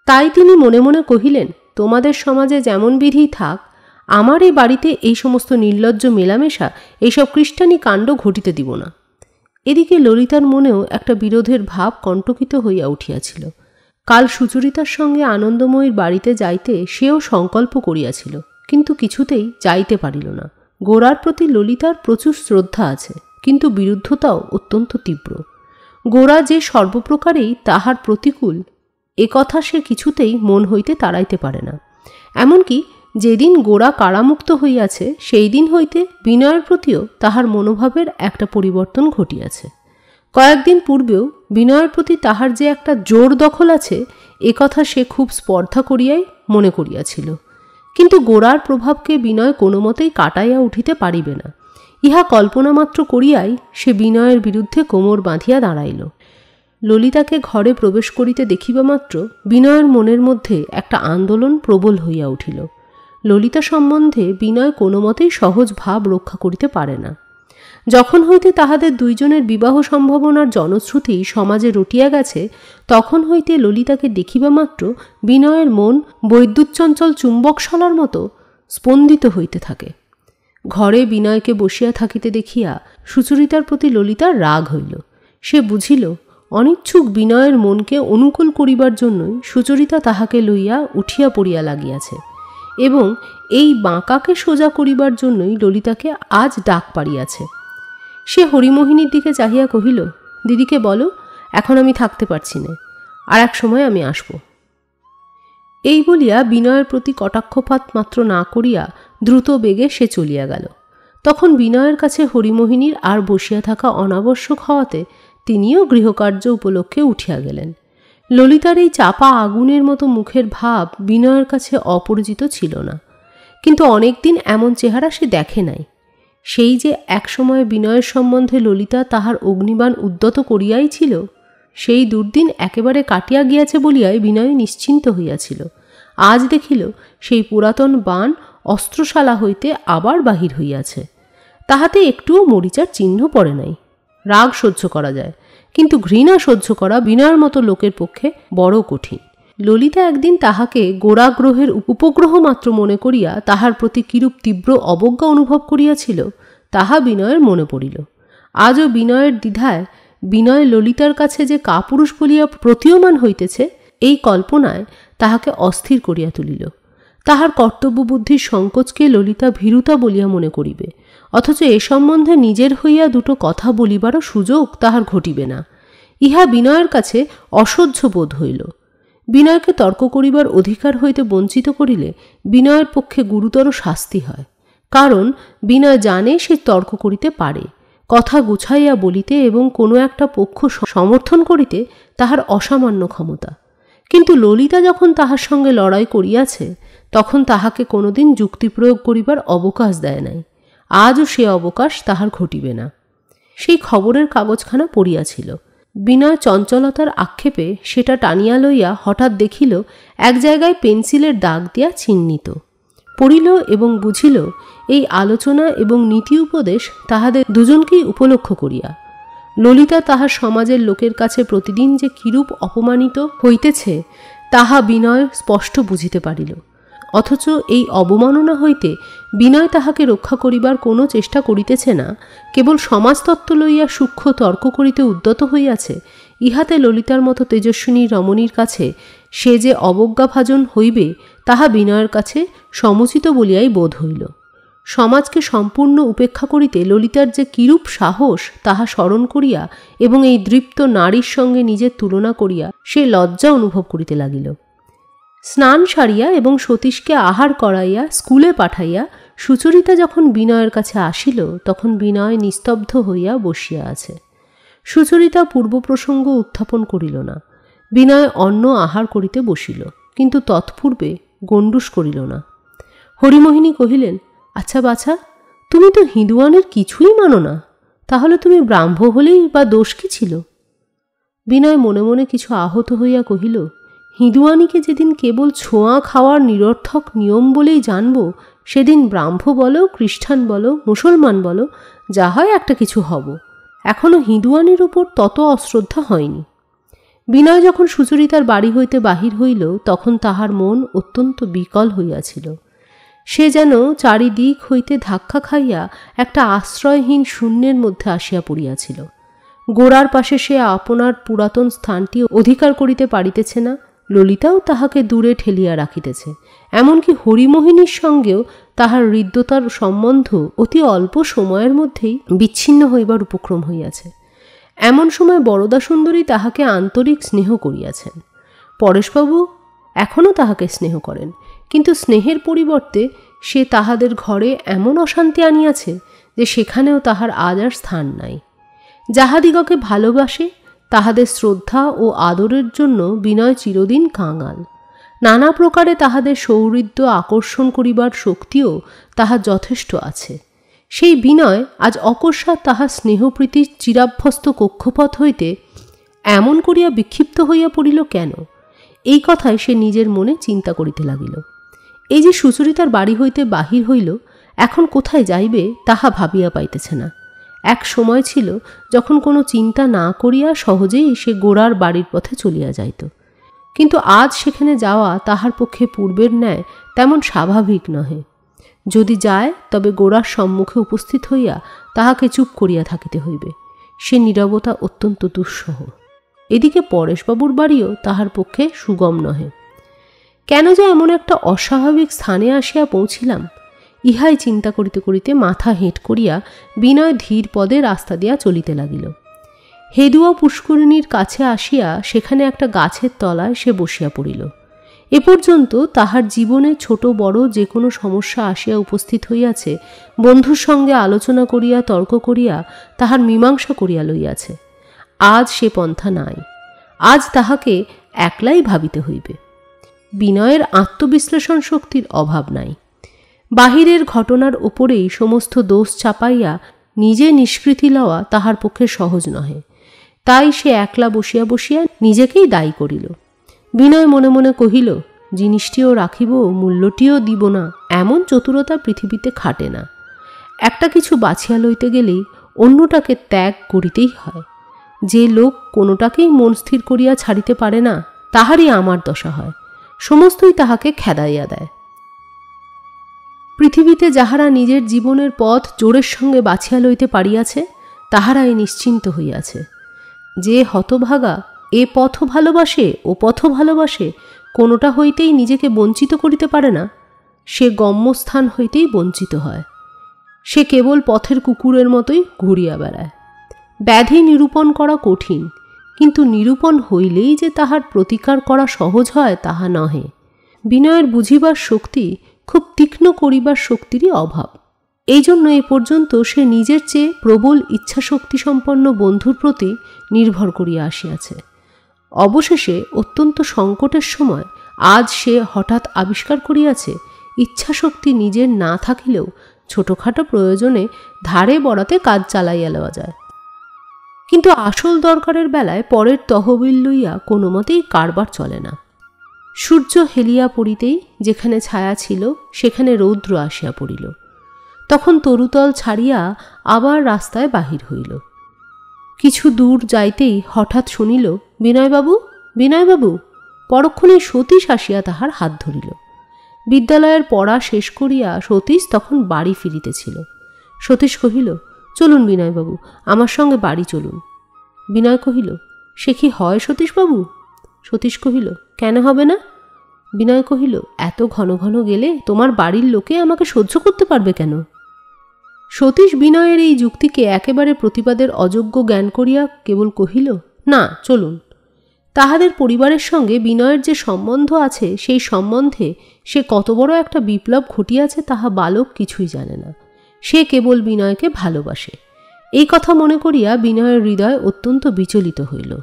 তাই তিনি মনে মনে কহিলেন, তোমাদের সমাজে যেমন বিধি থাক, আমার এই বাড়িতে এই সমস্ত নির্লজ্জ মেলামেশা, এইসব খ্রিস্টানি কাণ্ড ঘটিতে দিব না। এদিকে ললিতার মনেও একটা বিরোধের ভাব কণ্টকিত হইয়া উঠিয়াছিল। কাল সুচরিতার সঙ্গে আনন্দময়ীর বাড়িতে যাইতে সেও সংকল্প করিয়াছিল, কিন্তু কিছুতেই যাইতে পারিল না। গোরার প্রতি ললিতার প্রচুর শ্রদ্ধা আছে, কিন্তু বিরুদ্ধতাও অত্যন্ত তীব্র। গোরা যে সর্বপ্রকারেই তাহার প্রতিকূল, এ কথা সে কিছুতেই মন হইতে তাড়াইতে পারে না। এমনকি যেদিন গোরা কারামুক্ত হইয়াছে সেই দিন হইতে বিনয়ের প্রতিও তাহার মনোভাবের একটা পরিবর্তন ঘটিয়াছে। কয়েকদিন পূর্বেও বিনয়ের প্রতি তাহার যে একটা জোর দখল আছে, এ কথা সে খুব স্পর্ধা করিয়াই মনে করিয়াছিল। কিন্তু গোরার প্রভাবকে বিনয় কোনো মতেই কাটাইয়া উঠিতে পারিবে না, ইহা কল্পনা মাত্র করিয়াই সে বিনয়ের বিরুদ্ধে কোমর বাঁধিয়া দাঁড়াইল। ললিতাকে ঘরে প্রবেশ করিতে দেখিবা মাত্র বিনয়ের মনের মধ্যে একটা আন্দোলন প্রবল হইয়া উঠিল। ললিতা সম্বন্ধে বিনয় কোনো মতেই সহজ ভাব রক্ষা করিতে পারে না। যখন হইতে তাহাদের দুইজনের বিবাহ সম্ভাবনার জনশ্রুতি সমাজে রটিয়া গেছে, তখন হইতে ললিতাকে দেখিবা মাত্র বিনয়ের মন বৈদ্যুৎচঞ্চল চুম্বকশলার মতো স্পন্দিত হইতে থাকে। ঘরে বিনয়কে বসিয়া থাকিতে দেখিয়া সুচরিতার প্রতি ললিতার রাগ হইল। সে বুঝিল, অনিচ্ছুক বিনয়ের মনকে অনুকূল করিবার জন্যই সুচরিতা তাহাকে লইয়া উঠিয়া পড়িয়া লাগিয়াছে, এবং এই বাঁকাকে সোজা করিবার জন্যই ললিতাকে আজ ডাক পাড়িয়াছে। সে হরিমোহিনীর দিকে চাহিয়া কহিল, দিদিকে বলো, এখন আমি থাকতে পারছি না। আর এক সময় আমি আসব। এই বলিয়া বিনয়ের প্রতি কটাক্ষপাত মাত্র না করিয়া দ্রুত বেগে সে চলিয়া গেল। তখন বিনয়ের কাছে হরিমোহিনীর আর বসিয়া থাকা অনাবশ্যক হওয়াতে তিনিও গৃহকার্য উপলক্ষে উঠিয়া গেলেন। ললিতার এই চাপা আগুনের মতো মুখের ভাব বিনয়ের কাছে অপরিচিত ছিল না, কিন্তু অনেকদিন এমন চেহারা সে দেখে নাই। সেই যে একসময় বিনয়ের সম্বন্ধে ললিতা তাহার অগ্নিবাণ উদ্যত করিয়াই ছিল, সেই দুর্দিন একেবারে কাটিয়া গিয়াছে বলিয়াই বিনয় নিশ্চিন্ত হইয়াছিল। আজ দেখিল সেই পুরাতন বাণ অস্ত্রশালা হইতে আবার বাহির হইয়াছে। তাহাতে একটুও মরিচার চিহ্ন পড়ে নাই। রাগ সহ্য করা যায়, কিন্তু ঘৃণা সহ্য করা বিনয়ের মতো লোকের পক্ষে বড় কঠিন। ললিতা একদিন তাহাকে গোরাগ্রহের উপগ্রহ মাত্র মনে করিয়া তাহার প্রতি কিরূপ তীব্র অবজ্ঞা অনুভব করিয়াছিল, তাহা বিনয়ের মনে পড়িল। আজও বিনয়ের দ্বিধায় বিনয় ললিতার কাছে যে কাপুরুষ বলিয়া প্রতীয়মান হইতেছে, এই কল্পনায় তাহাকে অস্থির করিয়া তুলিল। তাহার কর্তব্যবুদ্ধির সংকোচকে ললিতা ভীরুতা বলিয়া মনে করিবে, অথচ এ সম্বন্ধে নিজের হইয়া দুটো কথা বলিবারও সুযোগ তাহার ঘটিবে না। ইহা বিনয়ের কাছে অসহ্য বোধ হইল। বিনয়কে তর্ক করিবার অধিকার হইতে বঞ্চিত করিলে বিনয়ের পক্ষে গুরুতর শাস্তি হয়, কারণ বিনয় জানে সে তর্ক করিতে পারে, কথা গুছাইয়া বলিতে এবং কোনো একটা পক্ষ সমর্থন করিতে তাহার অসামান্য ক্ষমতা। কিন্তু ললিতা যখন তাহার সঙ্গে লড়াই করিয়াছে, তখন তাহাকে কোনোদিন যুক্তি প্রয়োগ করিবার অবকাশ দেয় নাই। আজও সে অবকাশ তাহার ঘটিবে না। সেই খবরের কাগজখানা পড়িয়াছিল। বিনয় চঞ্চলতার আক্ষেপে সেটা টানিয়া লইয়া হঠাৎ দেখিল এক জায়গায় পেন্সিলের দাগ দিয়া চিহ্নিত। পড়িল এবং বুঝিল এই আলোচনা এবং নীতি উপদেশ তাহাদের দুজনকেই উপলক্ষ করিয়া। ললিতা তাহার সমাজের লোকের কাছে প্রতিদিন যে কিরূপ অপমানিত হইতেছে তাহা বিনয় স্পষ্ট বুঝিতে পারিল। অথচ এই অবমাননা হইতে বিনয় তাহাকে রক্ষা করিবার কোনো চেষ্টা করিতেছে না, কেবল সমাজতত্ত্ব লইয়া সূক্ষ্ম তর্ক করিতে উদ্যত হইয়াছে। ইহাতে ললিতার মতো তেজস্বিনী রমণীর কাছে সে যে অবজ্ঞাভাজন হইবে তাহা বিনয়ের কাছে সমুচিত বলিয়াই বোধ হইল। সমাজকে সম্পূর্ণ উপেক্ষা করিতে ললিতার যে কিরূপ সাহস তাহা স্মরণ করিয়া এবং এই দৃপ্ত নারীর সঙ্গে নিজের তুলনা করিয়া সে লজ্জা অনুভব করিতে লাগিল। স্নান সারিয়া এবং সতীশকে আহার করাইয়া স্কুলে পাঠাইয়া সুচরিতা যখন বিনয়ের কাছে আসিল, তখন বিনয় নিস্তব্ধ হইয়া বসিয়া আছে। সুচরিতা পূর্ব প্রসঙ্গ উত্থাপন করিল না। বিনয় অন্ন আহার করিতে বসিল, কিন্তু তৎপূর্বে গণ্ডুস করিল না। হরিমোহিনী কহিলেন, আচ্ছা বাছা, তুমি তো হিঁদুয়ানের কিছুই মানো না, তাহলে তুমি ব্রাহ্ম হলেই বা দোষ কি ছিল? বিনয় মনে মনে কিছু আহত হইয়া কহিল, হিঁদুয়ানিকে যেদিন কেবল ছোঁয়া খাওয়ার নিরর্থক নিয়ম বলেই জানব, সেদিন ব্রাহ্ম বলো, খ্রিস্টান বলো, মুসলমান বলো, যা হয় একটা কিছু হব। এখনো হিঁদুয়ানির উপর তত অশ্রদ্ধা হয়নি। বিনয় যখন সুচরিতার বাড়ি হইতে বাহির হইল, তখন তাহার মন অত্যন্ত বিকল হইয়াছিল। সে যেন চারিদিক হইতে ধাক্কা খাইয়া একটা আশ্রয়হীন শূন্যের মধ্যে আসিয়া পড়িয়াছিল। গোড়ার পাশে সে আপনার পুরাতন স্থানটি অধিকার করিতে পারিতেছে না, ললিতাও তাহাকে দূরে ঠেলিয়া রাখিতেছে। এমনকি হরিমোহিনীর সঙ্গেও তাহার হৃদ্যতার সম্বন্ধ অতি অল্প সময়ের মধ্যেই বিচ্ছিন্ন হইবার উপক্রম হইয়াছে। এমন সময় বরদা সুন্দরী তাহাকে আন্তরিক স্নেহ করিয়াছেন। পরেশবাবু এখনও তাহাকে স্নেহ করেন, কিন্তু স্নেহের পরিবর্তে সে তাহাদের ঘরে এমন অশান্তি আনিয়াছে যে সেখানেও তাহার আজ আর স্থান নাই। যাহাদিগকে ভালোবাসে তাহাদের শ্রদ্ধা ও আদরের জন্য বিনয় চিরদিন কাঙাল। নানা প্রকারে তাহাদের সৌহৃদ্য আকর্ষণ করিবার শক্তিও তাহার যথেষ্ট আছে। সেই বিনয় আজ অকস্মাৎ তাহার স্নেহপ্রীতির চিরাভ্যস্ত কক্ষপথ হইতে এমন করিয়া বিক্ষিপ্ত হইয়া পড়িল কেন? এই কথায় সে নিজের মনে চিন্তা করিতে লাগিল। এই যে সুচরিতার বাড়ি হইতে বাহির হইল, এখন কোথায় যাইবে তাহা ভাবিয়া পাইতেছে না। এক সময় ছিল যখন কোনো চিন্তা না করিয়া সহজেই সে গোড়ার বাড়ির পথে চলিয়া যাইত, কিন্তু আজ সেখানে যাওয়া তাহার পক্ষে পূর্বের ন্যায় তেমন স্বাভাবিক নহে। যদি যায় তবে গোড়ার সম্মুখে উপস্থিত হইয়া তাহাকে চুপ করিয়া থাকিতে হইবে। সে নীরবতা অত্যন্ত দুঃসহ। এদিকে পরেশবাবুর বাড়িও তাহার পক্ষে সুগম নহে। কেন যে এমন একটা অস্বাভাবিক স্থানে আসিয়া পৌঁছিলাম, ইহাই চিন্তা করিতে করিতে মাথা হেঁট করিয়া বিনয় ধীর পদে রাস্তা দিয়া চলিতে লাগিল। হেদুয়া পুষ্করিণীর কাছে আসিয়া সেখানে একটা গাছের তলায় সে বসিয়া পড়িল। এ পর্যন্ত তাহার জীবনে ছোট বড় যে কোনো সমস্যা আসিয়া উপস্থিত হইয়াছে, বন্ধুর সঙ্গে আলোচনা করিয়া তর্ক করিয়া তাহার মীমাংসা করিয়া লইয়াছে। আজ সে পন্থা নাই। আজ তাহাকে একলাই ভাবিতে হইবে। বিনয়ের আত্মবিশ্লেষণ শক্তির অভাব নাই। বাহিরের ঘটনার উপরেই সমস্ত দোষ চাপাইয়া নিজে নিষ্কৃতি লওয়া তাহার পক্ষে সহজ নহে। তাই সে একলা বসিয়া বসিয়া নিজেকেই দায়ী করিল। বিনয় মনে মনে কহিল, জিনিসটিও রাখিব, মূল্যটিও দিব না, এমন চতুরতা পৃথিবীতে খাটে না। একটা কিছু বাছিয়া লইতে গেলেই অন্যটাকে ত্যাগ করিতেই হয়। যে লোক কোনোটাকেই মন স্থির করিয়া ছাড়িতে পারে না, তাহারই আমার দশা হয়। সমস্তই তাহাকে খেদাইয়া দেয়। পৃথিবীতে যাহারা নিজের জীবনের পথ জোরের সঙ্গে বাছিয়া লইতে পারিয়াছে, তাহারাই নিশ্চিন্ত হইয়াছে। যে হতভাগা এ পথ ভালোবাসে ও পথ ভালোবাসে, কোনোটা হইতেই নিজেকে বঞ্চিত করিতে পারে না, সে গম্যস্থান হইতেই বঞ্চিত হয়। সে কেবল পথের কুকুরের মতোই ঘুরিয়া বেড়ায়। ব্যাধি নিরূপণ করা কঠিন, কিন্তু নিরূপণ হইলেই যে তাহার প্রতিকার করা সহজ হয় তাহা নহে। বিনয়ের বুঝিবার শক্তি খুব তীক্ষ্ণ করিবার শক্তিরই অভাব। এই জন্য এ পর্যন্ত সে নিজের চেয়ে প্রবল ইচ্ছাশক্তিসম্পন্ন বন্ধুর প্রতি নির্ভর করিয়া আসিয়াছে। অবশেষে অত্যন্ত সংকটের সময় আজ সে হঠাৎ আবিষ্কার করিয়াছে, ইচ্ছাশক্তি নিজের না থাকিলেও ছোটখাটো প্রয়োজনে ধারে বড়াতে কাজ চালাইয়া লওয়া যায়। কিন্তু আসল দরকারের বেলায় পরের তহবিল লইয়া কোনো মতেই কারবার চলে না। সূর্য হেলিয়া পড়িতেই যেখানে ছায়া ছিল সেখানে রৌদ্র আসিয়া পড়িল। তখন তরুতল ছাড়িয়া আবার রাস্তায় বাহির হইল। কিছু দূর যাইতেই হঠাৎ শুনিল, বিনয়বাবু, বিনয়বাবু। পরক্ষণে সতীশ আসিয়া তাহার হাত ধরিল। বিদ্যালয়ের পড়া শেষ করিয়া সতীশ তখন বাড়ি ফিরিতেছিল। সতীশ কহিল, চলুন বিনয়বাবু, আমার সঙ্গে বাড়ি চলুন। বিনয় কহিল, সে কি হয় সতীশবাবু? সতীশ কহিল, কেন হবে না? বিনয় কহিল, এত ঘন ঘন গেলে তোমার বাড়ির লোকে আমাকে সহ্য করতে পারবে কেন? সতীশ বিনয়ের এই যুক্তিকে একেবারে প্রতিবাদের অযোগ্য জ্ঞান করিয়া কেবল কহিল, না, চলুন। তাহাদের পরিবারের সঙ্গে বিনয়ের যে সম্বন্ধ আছে, সেই সম্বন্ধে সে কত বড় একটা বিপ্লব ঘটিয়াছে তাহা বালক কিছুই জানে না। সে কেবল বিনয়কে ভালোবাসে। এই কথা মনে করিয়া বিনয়ের হৃদয় অত্যন্ত বিচলিত হইল।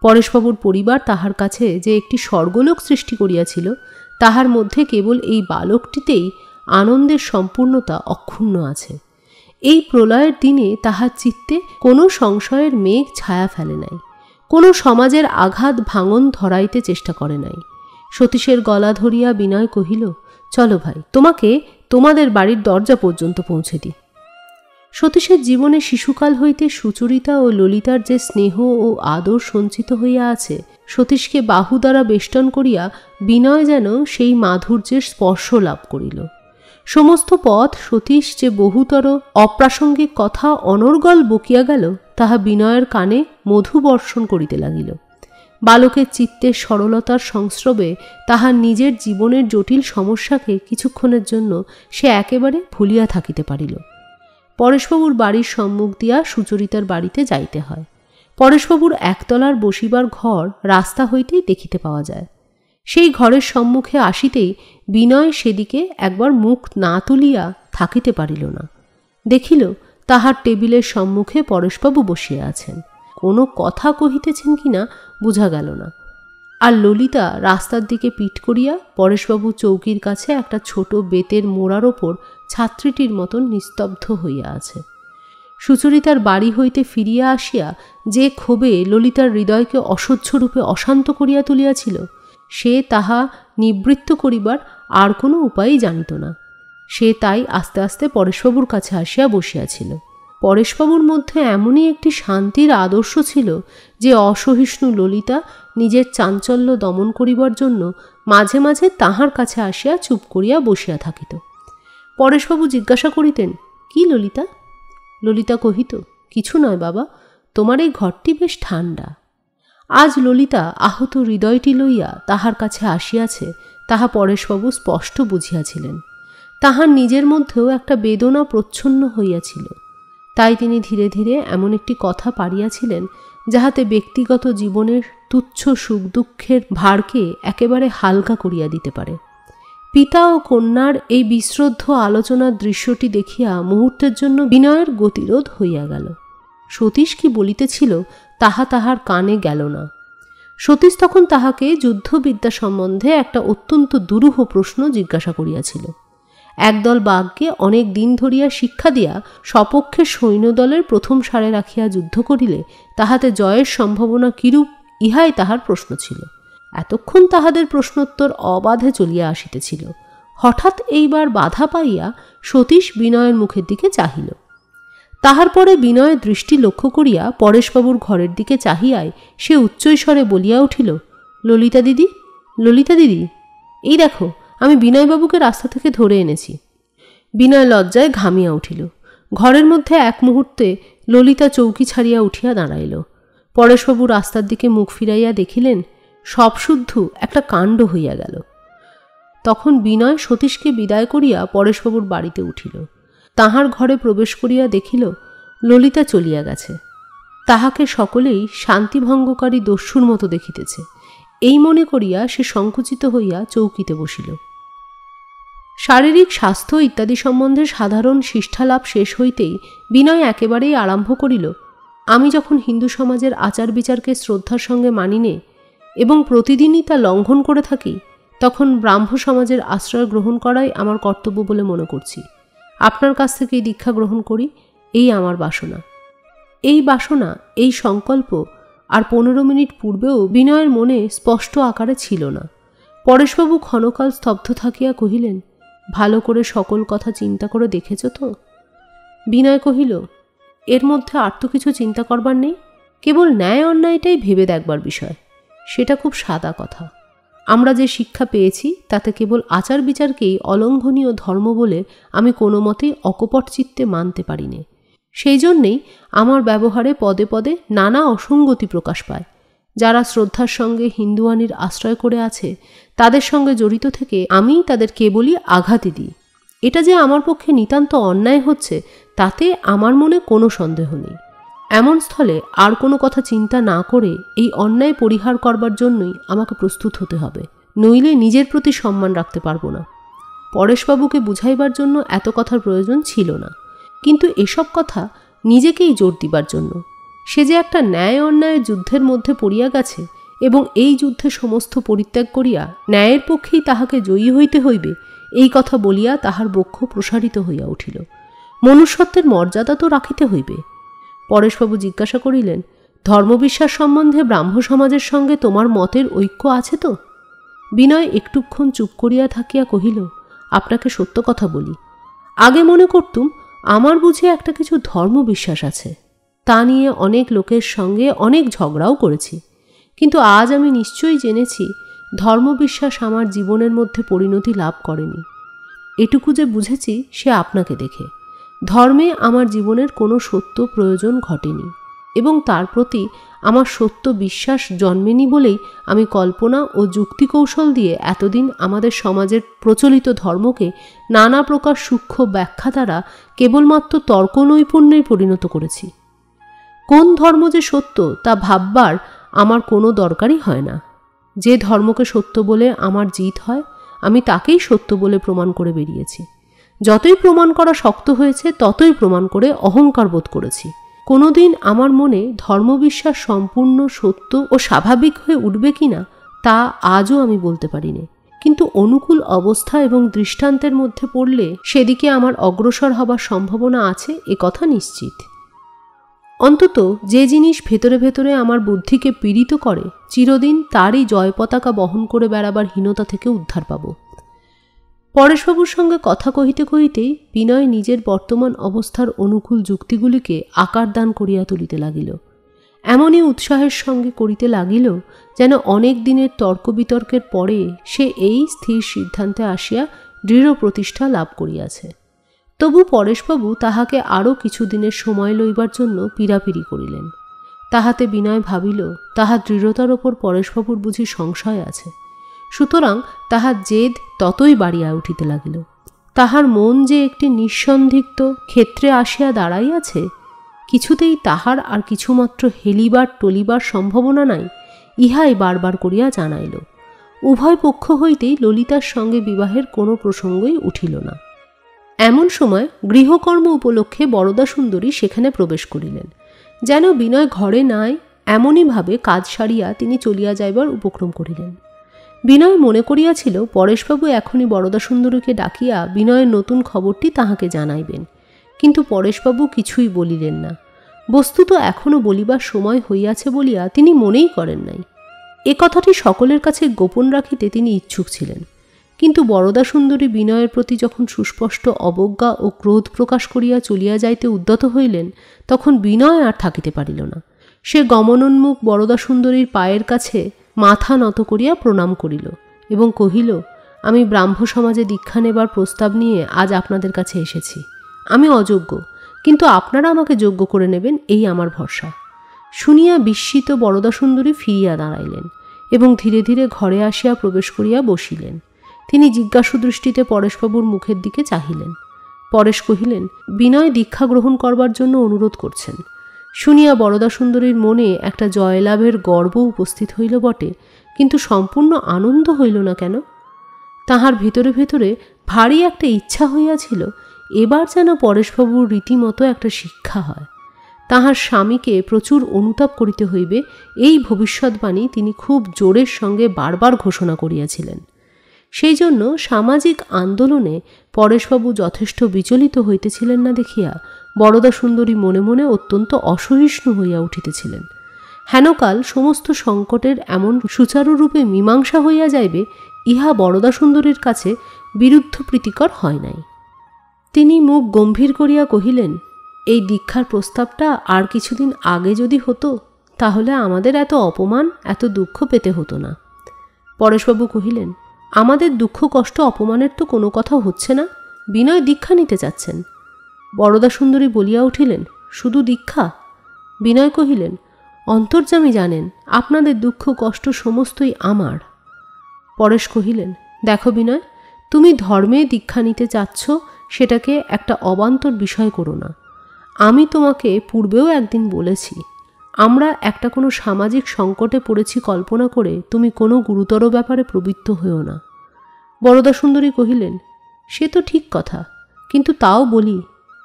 পরেশবাবুর পরিবার তাহার কাছে যে একটি স্বর্গলোক সৃষ্টি করিয়াছিল, তাহার মধ্যে কেবল এই বালকটিতেই আনন্দের সম্পূর্ণতা অক্ষুণ্ণ আছে। এই প্রলয়ের দিনে তাহার চিত্তে কোনো সংশয়ের মেঘ ছায়া ফেলে নাই, কোনো সমাজের আঘাত ভাঙন ধরাইতে চেষ্টা করে নাই। সতীশের গলা ধরিয়া বিনয় কহিল, চলো ভাই, তোমাকে তোমাদের বাড়ির দরজা পর্যন্ত পৌঁছে দিই। সতীশের জীবনে শিশুকাল হইতে সুচরিতা ও ললিতার যে স্নেহ ও আদর সঞ্চিত হইয়া আছে, সতীশকে বাহু দ্বারা বেষ্টন করিয়া বিনয় যেন সেই মাধুর্যের স্পর্শ লাভ করিল। সমস্ত পথ সতীশ যে বহুতর অপ্রাসঙ্গিক কথা অনর্গল বকিয়া গেল, তাহা বিনয়ের কানে মধু বর্ষণ করিতে লাগিল। বালকের চিত্তের সরলতার সংস্রবে তাহার নিজের জীবনের জটিল সমস্যাকে কিছুক্ষণের জন্য সে একেবারে ভুলিয়া থাকিতে পারিল। পরেশবাবুর বাড়ির সম্মুখ দিয়া সুচরিতার বাড়িতে যাইতে হয়। পরেশবাবুর একতলার বসিবার ঘর রাস্তা হইতেই দেখিতে পাওয়া যায়। সেই ঘরের সম্মুখে আসিতেই বিনয় সেদিকে একবার মুখ না তুলিয়া থাকিতে পারিল না। দেখিল তাহার টেবিলের সম্মুখে পরেশবাবু বসিয়া আছেন। কোনো কথা কহিতেছেন কিনা বুঝা গেল না। আর ললিতা রাস্তার দিকে পিঠ করিয়া পরেশবাবু চৌকির কাছে একটা ছোট বেতের মোড়ার ওপর ছাত্রীটির মতন নিস্তব্ধ হইয়া আছে। সুচরিতার বাড়ি হইতে ফিরিয়া আসিয়া যে ক্ষোভে ললিতার হৃদয়কে অসহ্যরূপে অশান্ত করিয়া তুলিয়াছিল, সে তাহা নিবৃত্ত করিবার আর কোনো উপায়ই জানিত না। সে তাই আস্তে আস্তে পরেশবাবুর কাছে আসিয়া বসিয়াছিল। পরেশবাবুর মধ্যে এমনই একটি শান্তির আদর্শ ছিল যে অসহিষ্ণু ললিতা নিজের চাঞ্চল্য দমন করিবার জন্য মাঝে মাঝে তাহার কাছে আসিয়া চুপ করিয়া বসিয়া থাকিত। পরেশবাবু জিজ্ঞাসা করিতেন, কি ললিতা? ললিতা কহিত, কিছু নয় বাবা, তোমার এই ঘরটি বেশ ঠান্ডা। আজ ললিতা আহত হৃদয়টি লইয়া তাহার কাছে আসিয়াছে, তাহা পরেশবাবু স্পষ্ট বুঝিয়াছিলেন। তাহার নিজের মধ্যেও একটা বেদনা প্রচ্ছন্ন হইয়াছিল। তাই তিনি ধীরে ধীরে এমন একটি কথা পাড়িয়াছিলেন যাহাতে ব্যক্তিগত জীবনের তুচ্ছ সুখ দুঃখের ভারকে একেবারে হালকা করিয়া দিতে পারে। পিতা ও কন্যার এই বিশ্রদ্ধ আলোচনার দৃশ্যটি দেখিয়া মুহূর্তের জন্য বিনয়ের গতিরোধ হইয়া গেল। সতীশ কি বলিতেছিল তাহা তাহার কানে গেল না। সতীশ তখন তাহাকে যুদ্ধবিদ্যা সম্বন্ধে একটা অত্যন্ত দুরূহ প্রশ্ন জিজ্ঞাসা করিয়াছিল। একদল বাঘকে অনেক দিন ধরিয়া শিক্ষা দিয়া সপক্ষে সৈন্যদলের প্রথম সারে রাখিয়া যুদ্ধ করিলে তাহাতে জয়ের সম্ভাবনা কিরূপ, ইহাই তাহার প্রশ্ন ছিল। এতক্ষণ তাহাদের প্রশ্নোত্তর অবাধে চলিয়া আসিতেছিল। হঠাৎ এইবার বাধা পাইয়া সতীশ বিনয়ের মুখের দিকে চাহিল। তাহার পরে বিনয়ের দৃষ্টি লক্ষ্য করিয়া পরেশবাবুর ঘরের দিকে চাহিয়াই সে উচ্চৈস্বরে বলিয়া উঠিল, ললিতা দিদি, ললিতা দিদি, এই দেখো, আমি বিনয়বাবুকে রাস্তা থেকে ধরে এনেছি। বিনয় লজ্জায় ঘামিয়া উঠিল। ঘরের মধ্যে এক মুহূর্তে ললিতা চৌকি ছাড়িয়া উঠিয়া দাঁড়াইল। পরেশবাবু রাস্তার দিকে মুখ ফিরাইয়া দেখিলেন সব শুদ্ধ একটা কাণ্ড হইয়া গেল। তখন বিনয় সতীশকে বিদায় করিয়া পরেশবাবুর বাড়িতে উঠিল। তাহার ঘরে প্রবেশ করিয়া দেখিল ললিতা চলিয়া গেছে। তাহাকে সকলেই শান্তিভঙ্গকারী দস্যুর মতো দেখিতেছে। এই মনে করিয়া সে সংকুচিত হইয়া চৌকিতে বসিল। শারীরিক স্বাস্থ্য ইত্যাদি সম্বন্ধে সাধারণ শিষ্ঠালাভ শেষ হইতেই বিনয় একেবারেই আরম্ভ করিল, আমি যখন হিন্দু সমাজের আচার বিচারকে শ্রদ্ধার সঙ্গে মানি নে এবং প্রতিদিনই তা লঙ্ঘন করে থাকি, তখন ব্রাহ্ম সমাজের আশ্রয় গ্রহণ করাই আমার কর্তব্য বলে মনে করছি। আপনার কাছ থেকে এই দীক্ষা গ্রহণ করি, এই আমার বাসনা। এই বাসনা, এই সংকল্প আর 15 মিনিট পূর্বেও বিনয়ের মনে স্পষ্ট আকারে ছিল না। পরেশবাবু ক্ষণকাল স্তব্ধ থাকিয়া কহিলেন, ভালো করে সকল কথা চিন্তা করে দেখেছ তো? বিনয় কহিল, এর মধ্যে আর তো কিছু চিন্তা করবার নেই, কেবল ন্যায় অন্যায়টাই ভেবে দেখবার বিষয়। সেটা খুব সাদা কথা। আমরা যে শিক্ষা পেয়েছি তাতে কেবল আচার বিচারকেই অলঙ্ঘনীয় ধর্ম বলে আমি কোনো মতেই অকপট চিত্তে মানতে পারি নে। সেই জন্যেই আমার ব্যবহারে পদে পদে নানা অসঙ্গতি প্রকাশ পায়। যারা শ্রদ্ধার সঙ্গে হিন্দুয়ানির আশ্রয় করে আছে তাদের সঙ্গে জড়িত থেকে আমি তাদের কেবলই আঘাতই দিই। এটা যে আমার পক্ষে নিতান্ত অন্যায় হচ্ছে তাতে আমার মনে কোনো সন্দেহ নেই। এমন স্থলে আর কোনো কথা চিন্তা না করে এই অন্যায় পরিহার করবার জন্যই আমাকে প্রস্তুত হতে হবে, নইলে নিজের প্রতি সম্মান রাখতে পারবো না। পরেশবাবুকে বুঝাইবার জন্য এত কথার প্রয়োজন ছিল না, কিন্তু এসব কথা নিজেকেই জোর দিবার জন্য। সে যে একটা ন্যায় অন্যায়ের যুদ্ধের মধ্যে পড়িয়া গেছে এবং এই যুদ্ধে সমস্ত পরিত্যাগ করিয়া ন্যায়ের পক্ষেই তাহাকে জয়ী হইতে হইবে, এই কথা বলিয়া তাহার বক্ষ প্রসারিত হইয়া উঠিল। মনুষ্যত্বের মর্যাদা তো রাখিতে হইবে। পরেশবাবু জিজ্ঞাসা করিলেন, ধর্মবিশ্বাস সম্বন্ধে ব্রাহ্ম সমাজের সঙ্গে তোমার মতের ঐক্য আছে তো? বিনয় একটুক্ষণ চুপ করিয়া থাকিয়া কহিল, আপনাকে সত্য কথা বলি, আগে মনে করতুম আমার বুঝে একটা কিছু ধর্মবিশ্বাস আছে, তা নিয়ে অনেক লোকের সঙ্গে অনেক ঝগড়াও করেছি, কিন্তু আজ আমি নিশ্চয়ই জেনেছি ধর্মবিশ্বাস আমার জীবনের মধ্যে পরিণতি লাভ করেনি। এটুকু যে বুঝেছি সে আপনাকে দেখে। ধর্মে আমার জীবনের কোনো সত্য প্রয়োজন ঘটেনি এবং তার প্রতি আমার সত্য বিশ্বাস জন্মেনি বলেই আমি কল্পনা ও যুক্তিকৌশল দিয়ে এতদিন আমাদের সমাজের প্রচলিত ধর্মকে নানা প্রকার সূক্ষ্ম ব্যাখ্যা দ্বারা কেবলমাত্র তর্ক নৈপুণ্যে পরিণত করেছি। কোন ধর্ম যে সত্য তা ভাববার আমার কোনো দরকারই হয় না। যে ধর্মকে সত্য বলে আমার জিত হয় আমি তাকেই সত্য বলে প্রমাণ করে বেরিয়েছি। যতই প্রমাণ করা শক্ত হয়েছে ততই প্রমাণ করে অহংকার বোধ করেছি। কোনোদিন আমার মনে ধর্মবিশ্বাস সম্পূর্ণ সত্য ও স্বাভাবিক হয়ে উঠবে কিনা তা আজও আমি বলতে পারি না, কিন্তু অনুকূল অবস্থা এবং দৃষ্টান্তের মধ্যে পড়লে সেদিকে আমার অগ্রসর হবার সম্ভাবনা আছে, এ কথা নিশ্চিত। অন্তত যে জিনিস ভেতরে ভেতরে আমার বুদ্ধিকে পীড়িত করে চিরদিন তারই জয় পতাকা বহন করে বেড়াবার হীনতা থেকে উদ্ধার পাব। পরেশবাবুর সঙ্গে কথা কহিতে কহিতেই বিনয় নিজের বর্তমান অবস্থার অনুকূল যুক্তিগুলিকে আকার দান করিয়া তুলিতে লাগিল। এমনই উৎসাহের সঙ্গে করিতে লাগিল যেন অনেক দিনের তর্ক বিতর্কের পরে সে এই স্থির সিদ্ধান্তে আসিয়া দৃঢ় প্রতিষ্ঠা লাভ করিয়াছে। তবু পরেশবাবু তাহাকে আরও কিছুদিনের সময় লইবার জন্য পীড়াপিড়ি করিলেন। তাহাতে বিনয় ভাবিল তাহার দৃঢ়তার ওপর পরেশবাবুর বুঝি সংশয় আছে, সুতরাং তাহার জেদ ততই বাড়িয়া উঠিতে লাগিল। তাহার মন যে একটি নিঃসন্দিগ্ধ ক্ষেত্রে আসিয়া দাঁড়াইয়াছে কিছুতেই তাহার আর কিছুমাত্র হেলিবার টলিবার সম্ভাবনা নাই, ইহাই বারবার করিয়া জানাইল। উভয় পক্ষ হইতেই ললিতার সঙ্গে বিবাহের কোনো প্রসঙ্গই উঠিল না। এমন সময় গৃহকর্ম উপলক্ষে বরদা সুন্দরী সেখানে প্রবেশ করিলেন। যেন বিনয় ঘরে নাই এমনই ভাবে কাজ সারিয়া তিনি চলিয়া যাইবার উপক্রম করিলেন। বিনয় মনে করিয়াছিল পরেশবাবু এখনই বরদা সুন্দরীকে ডাকিয়া বিনয়ের নতুন খবরটি তাহাকে জানাইবেন, কিন্তু পরেশবাবু কিছুই বলিলেন না। বস্তুত এখনও বলিবার সময় হইয়াছে বলিয়া তিনি মনেই করেন নাই। এ কথাটি সকলের কাছে গোপন রাখিতে তিনি ইচ্ছুক ছিলেন, কিন্তু বরদা সুন্দরী বিনয়ের প্রতি যখন সুস্পষ্ট অবজ্ঞা ও ক্রোধ প্রকাশ করিয়া চলিয়া যাইতে উদ্যত হইলেন, তখন বিনয় আর থাকিতে পারিল না। সে গমনোন্মুখ বরদা সুন্দরীর পায়ের কাছে মাথা নত করিয়া প্রণাম করিল এবং কহিল, আমি ব্রাহ্ম সমাজে দীক্ষা নেবার প্রস্তাব নিয়ে আজ আপনাদের কাছে এসেছি। আমি অযোগ্য, কিন্তু আপনারা আমাকে যোগ্য করে নেবেন এই আমার ভরসা। শুনিয়া বিস্মিত বরদা সুন্দরী ফিরিয়া দাঁড়াইলেন এবং ধীরে ধীরে ঘরে আসিয়া প্রবেশ করিয়া বসিলেন। তিনি জিজ্ঞাসু দৃষ্টিতে পরেশবাবুর মুখের দিকে চাহিলেন। পরেশ কহিলেন, বিনয় দীক্ষা গ্রহণ করবার জন্য অনুরোধ করছেন। শুনিয়া বরদা সুন্দরীর মনে একটা জয়লাভের গর্ব উপস্থিত হইল বটে, কিন্তু সম্পূর্ণ আনন্দ হইল না কেন? তাহার ভিতরে ভিতরে ভারী একটা ইচ্ছা হইয়াছিল, এবার যেন পরেশবাবুর রীতিমতো একটা শিক্ষা হয়। তাহার স্বামীকে প্রচুর অনুতাপ করিতে হইবে, এই ভবিষ্যৎবাণী তিনি খুব জোরের সঙ্গে বারবার ঘোষণা করিয়াছিলেন। সেই জন্য সামাজিক আন্দোলনে পরেশবাবু যথেষ্ট বিচলিত হইতেছিলেন না দেখিয়া বরদা সুন্দরী মনে মনে অত্যন্ত অসহিষ্ণু হইয়া উঠিতেছিলেন। হেনকাল সমস্ত সংকটের এমন সুচারুরূপে মীমাংসা হইয়া যাইবে, ইহা বরদা সুন্দরীর কাছে বিরুদ্ধ প্রীতিকর হয় নাই। তিনি মুখ গম্ভীর করিয়া কহিলেন, এই দীক্ষার প্রস্তাবটা আর কিছুদিন আগে যদি হতো, তাহলে আমাদের এত অপমান এত দুঃখ পেতে হতো না। পরেশবাবু কহিলেন, আমাদের দুঃখ কষ্ট অপমানের তো কোনো কথা হচ্ছে না, বিনয় দীক্ষা নিতে চাচ্ছেন। বরদা সুন্দরী বলিয়া উঠিলেন, শুধু দীক্ষা? বিনয় কহিলেন, অন্তর্যামী জানেন আপনাদের দুঃখ কষ্ট সমস্তই আমার। পরেশ কহিলেন, দেখো বিনয়, তুমি ধর্মে দীক্ষা নিতে চাচ্ছ, সেটাকে একটা অবান্তর বিষয় করো না। আমি তোমাকে পূর্বেও একদিন বলেছি, আমরা একটা কোনো সামাজিক সংকটে পড়েছি কল্পনা করে তুমি কোনো গুরুতর ব্যাপারে প্রবৃত্ত হও না। বরদা সুন্দরী কহিলেন, সে তো ঠিক কথা, কিন্তু তাও বলি,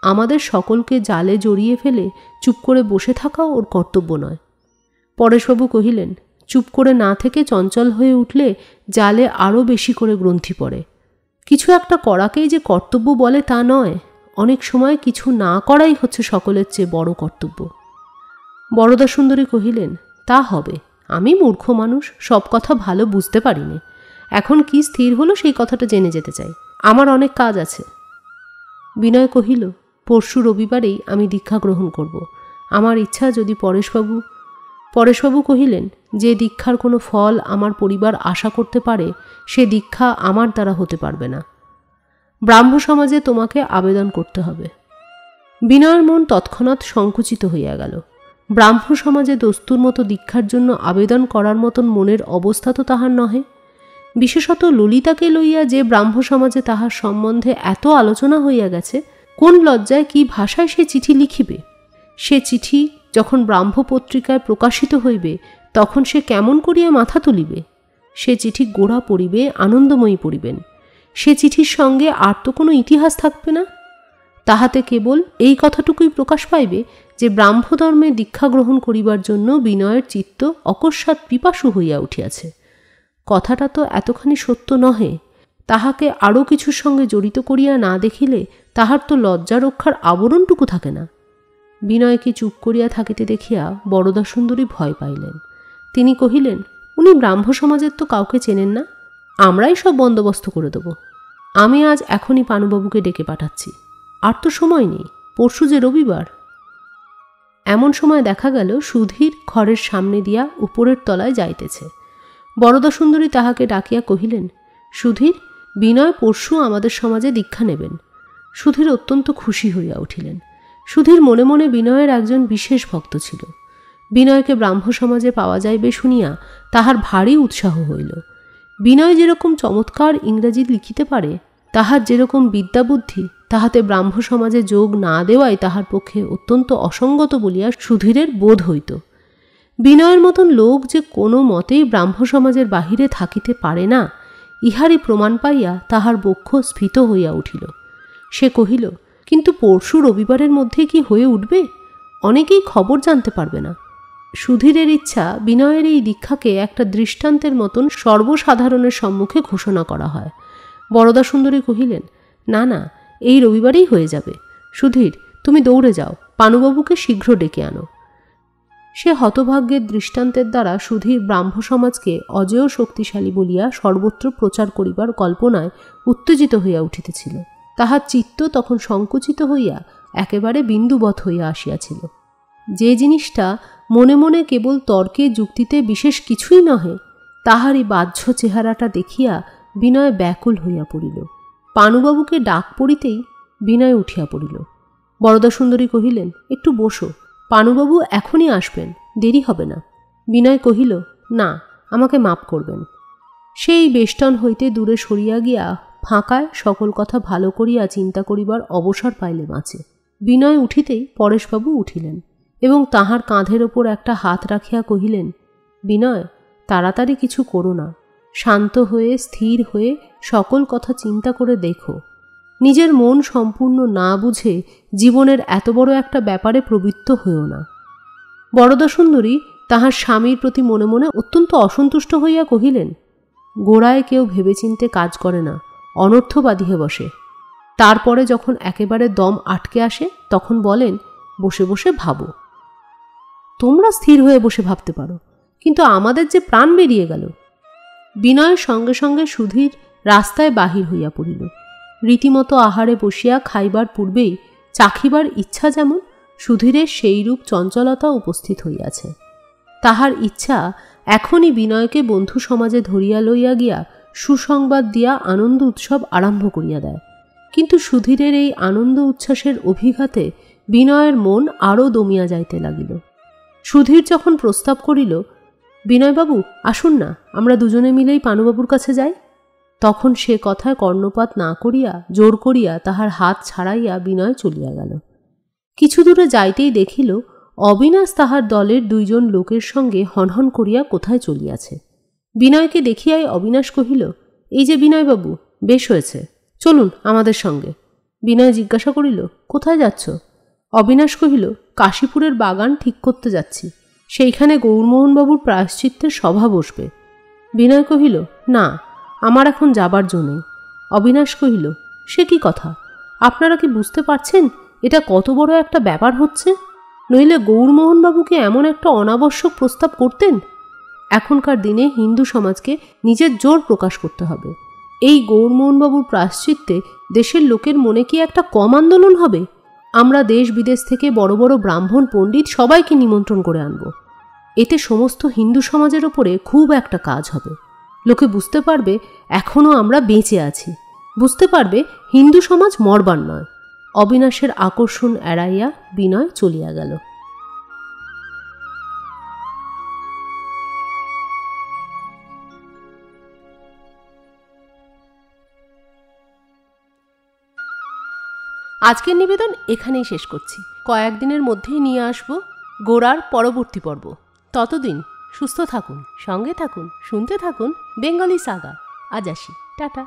আমাদের সকলকে জালে জড়িয়ে ফেলে চুপ করে বসে থাকাও ওর কর্তব্য নয়। পরেশবাবু কহিলেন, চুপ করে না থেকে চঞ্চল হয়ে উঠলে জালে আরও বেশি করে গ্রন্থি পড়ে। কিছু একটা করাকেই যে কর্তব্য বলে তা নয়, অনেক সময় কিছু না করাই হচ্ছে সকলের চেয়ে বড় কর্তব্য। বরদা সুন্দরী কহিলেন, তা হবে, আমি মূর্খ মানুষ, সব কথা ভালো বুঝতে পারিনি। এখন কি স্থির হলো সেই কথাটা জেনে যেতে চাই, আমার অনেক কাজ আছে। বিনয় কহিল, পরশু রবিবারেই আমি দীক্ষা গ্রহণ করব। আমার ইচ্ছা যদি পরেশবাবু কহিলেন, যে দীক্ষার কোনো ফল আমার পরিবার আশা করতে পারে, সে দীক্ষা আমার দ্বারা হতে পারবে না। ব্রাহ্ম সমাজে তোমাকে আবেদন করতে হবে। বিনয়ের মন তৎক্ষণাৎ সংকুচিত হইয়া গেল। ব্রাহ্ম সমাজে দস্তুর মতো দীক্ষার জন্য আবেদন করার মতন মনের অবস্থা তো তাহার নহে। বিশেষত ললিতাকে লইয়া যে ব্রাহ্ম সমাজে তাহার সম্বন্ধে এত আলোচনা হইয়া গেছে, কোন লজ্জায় কি ভাষায় সে চিঠি লিখিবে? সে চিঠি যখন ব্রাহ্ম পত্রিকায় প্রকাশিত হইবে, তখন সে কেমন করিয়া মাথা তুলিবে? সে চিঠি গোড়া পড়িবে, আনন্দময়ী পড়িবেন। সে চিঠির সঙ্গে আর তো কোনো ইতিহাস থাকবে না। তাহাতে কেবল এই কথাটুকুই প্রকাশ পাইবে যে ব্রাহ্মধর্মে দীক্ষা গ্রহণ করিবার জন্য বিনয়ের চিত্ত অকস্মাৎ পিপাসু হইয়া উঠিয়াছে। কথাটা তো এতখানি সত্য নহে। তাহাকে আরও কিছুর সঙ্গে জড়িত করিয়া না দেখিলে তাহার তো লজ্জা রক্ষার আবরণটুকু থাকে না। বিনয়কে চুপ করিয়া থাকিতে দেখিয়া বরদা সুন্দরী ভয় পাইলেন। তিনি কহিলেন, উনি ব্রাহ্ম সমাজের তো কাউকে চেনেন না, আমরাই সব বন্দোবস্ত করে দেব। আমি আজ এখনই পানুবাবুকে ডেকে পাঠাচ্ছি, আর তো সময় নেই, পরশু যে রবিবার। এমন সময় দেখা গেল সুধীর ঘরের সামনে দিয়া উপরের তলায় যাইতেছে। বরদা সুন্দরী তাহাকে ডাকিয়া কহিলেন, সুধীর, বিনয় পরশু আমাদের সমাজে দীক্ষা নেবেন। সুধীর অত্যন্ত খুশি হইয়া উঠিলেন। সুধীর মনে মনে বিনয়ের একজন বিশেষ ভক্ত ছিল। বিনয়কে ব্রাহ্ম সমাজে পাওয়া যাইবে শুনিয়া তাহার ভারী উৎসাহ হইল। বিনয় যেরকম চমৎকার ইংরাজি লিখিতে পারে, তাহার যেরকম বিদ্যাবুদ্ধি তাহাতে ব্রাহ্ম সমাজে যোগ না দেওয়াই তাহার পক্ষে অত্যন্ত অসঙ্গত বলিয়া সুধীরের বোধ হইত। বিনয়ের মতন লোক যে কোনো মতেই ব্রাহ্ম সমাজের বাহিরে থাকিতে পারে না, ইহারই প্রমাণ পাইয়া তাহার বক্ষ স্ফীত হইয়া উঠিল। সে কহিল, কিন্তু পরশু রবিবারের মধ্যে কি হয়ে উঠবে? অনেকেই খবর জানতে পারবে না। সুধীরের ইচ্ছা বিনয়ের এই দীক্ষাকে একটা দৃষ্টান্তের মতন সর্বসাধারণের সম্মুখে ঘোষণা করা হয়। বরদাসুন্দরী কহিলেন, না না, এই রবিবারেই হয়ে যাবে। সুধীর, তুমি দৌড়ে যাও, পানুবাবুকে শীঘ্র ডেকে আনো। সে হতভাগ্যের দৃষ্টান্তের দ্বারা সুধীর ব্রাহ্ম সমাজকে অজেয় শক্তিশালী বলিয়া সর্বত্র প্রচার করিবার কল্পনায় উত্তেজিত হইয়া উঠিতেছিল। তাহার চিত্ত তখন সংকুচিত হইয়া একেবারে বিন্দুবৎ হইয়া আসিয়াছিল। যে জিনিসটা মনে মনে কেবল তর্কে যুক্তিতে বিশেষ কিছুই নহে, তাহারই বাহ্য চেহারাটা দেখিয়া বিনয় ব্যাকুল হইয়া পড়িল। পানুবাবুকে ডাক পড়িতেই বিনয় উঠিয়া পড়িল। বরদাসুন্দরী কহিলেন, একটু বসো, পানুবাবু এখনই আসবেন, দেরি হবে না। বিনয় কহিল, না, আমাকে মাপ করবেন। সেই বেষ্টন হইতে দূরে সরিয়া গিয়া ফাঁকায় সকল কথা ভালো করিয়া চিন্তা করিবার অবসর পাইলে বাঁচে। বিনয় উঠিতেই পরেশবাবু উঠিলেন এবং তাহার কাঁধের ওপর একটা হাত রাখিয়া কহিলেন, বিনয়, তাড়াতাড়ি কিছু করো না, শান্ত হয়ে স্থির হয়ে সকল কথা চিন্তা করে দেখো। নিজের মন সম্পূর্ণ না বুঝে জীবনের এত বড় একটা ব্যাপারে প্রবৃত্ত হইও না। বরদাসুন্দরী তাহার স্বামীর প্রতি মনে মনে অত্যন্ত অসন্তুষ্ট হইয়া কহিলেন, গোড়ায় কেউ ভেবেচিন্তে কাজ করে না, অনর্থ বাঁধিয়ে বসে। তারপরে যখন একেবারে দম আটকে আসে তখন বলেন, বসে বসে ভাবো। তোমরা স্থির হয়ে বসে ভাবতে পারো, কিন্তু আমাদের যে প্রাণ বেরিয়ে গেল। বিনয়ের সঙ্গে সঙ্গে সুধীর রাস্তায় বাহির হইয়া পড়িল। রীতিমতো আহারে বসিয়া খাইবার পূর্বেই চাখিবার ইচ্ছা যেমন, সুধীরের সেইরূপ চঞ্চলতা উপস্থিত হইয়াছে। তাহার ইচ্ছা এখনই বিনয়কে বন্ধু সমাজে ধরিয়া লইয়া গিয়া সুসংবাদ দিয়া আনন্দ উৎসব আরম্ভ করিয়া দেয়। কিন্তু সুধীরের এই আনন্দ উচ্ছ্বাসের অভিঘাতে বিনয়ের মন আরও দমিয়া যাইতে লাগিল। সুধীর যখন প্রস্তাব করিল, বিনয়বাবু আসুন না, আমরা দুজনে মিলেই পানুবাবুর কাছে যাই, তখন সে কথায় কর্ণপাত না করিয়া জোর করিয়া তাহার হাত ছাড়াইয়া বিনয় চলিয়া গেল। কিছু দূরে যাইতেই দেখিল অবিনাশ তাহার দলের দুইজন লোকের সঙ্গে হনহন করিয়া কোথায় চলিয়াছে। বিনয়কে দেখিয়াই অবিনাশ কহিল, এই যে বিনয়বাবু, বেশ হয়েছে, চলুন আমাদের সঙ্গে। বিনয় জিজ্ঞাসা করিল, কোথায় যাচ্ছ? অবিনাশ কহিল, কাশীপুরের বাগান ঠিক করতে যাচ্ছি, সেইখানে গৌরমোহনবাবুর প্রায়শ্চিত্তের সভা বসবে। বিনয় কহিল, না, আমার এখন যাবার জো নেই। অবিনাশ কহিল, সে কি কথা? আপনারা কি বুঝতে পারছেন এটা কত বড় একটা ব্যাপার হচ্ছে? নইলে গৌরমোহনবাবুকে এমন একটা অনাবশ্যক প্রস্তাব করতেন? এখনকার দিনে হিন্দু সমাজকে নিজের জোর প্রকাশ করতে হবে। এই গৌরমোহনবাবুর প্রায়শ্চিত্তে দেশের লোকের মনে কি একটা কম আন্দোলন হবে? আমরা দেশ বিদেশ থেকে বড় বড় ব্রাহ্মণ পণ্ডিত সবাইকে নিমন্ত্রণ করে আনব। এতে সমস্ত হিন্দু সমাজের ওপরে খুব একটা কাজ হবে। লোকে বুঝতে পারবে এখনও আমরা বেঁচে আছি, বুঝতে পারবে হিন্দু সমাজ মরবার নয়। অবিনাশের আকর্ষণ এড়াইয়া বিনয় চলিয়া গেল। আজকের নিবেদন এখানেই শেষ করছি। কয়েকদিনের মধ্যেই নিয়ে আসব গোরার পরবর্তী পর্ব। ততদিন সুস্থ থাকুন, সঙ্গে থাকুন, শুনতে থাকুন বেঙ্গলি সাগা। আজ আসি, টাটা।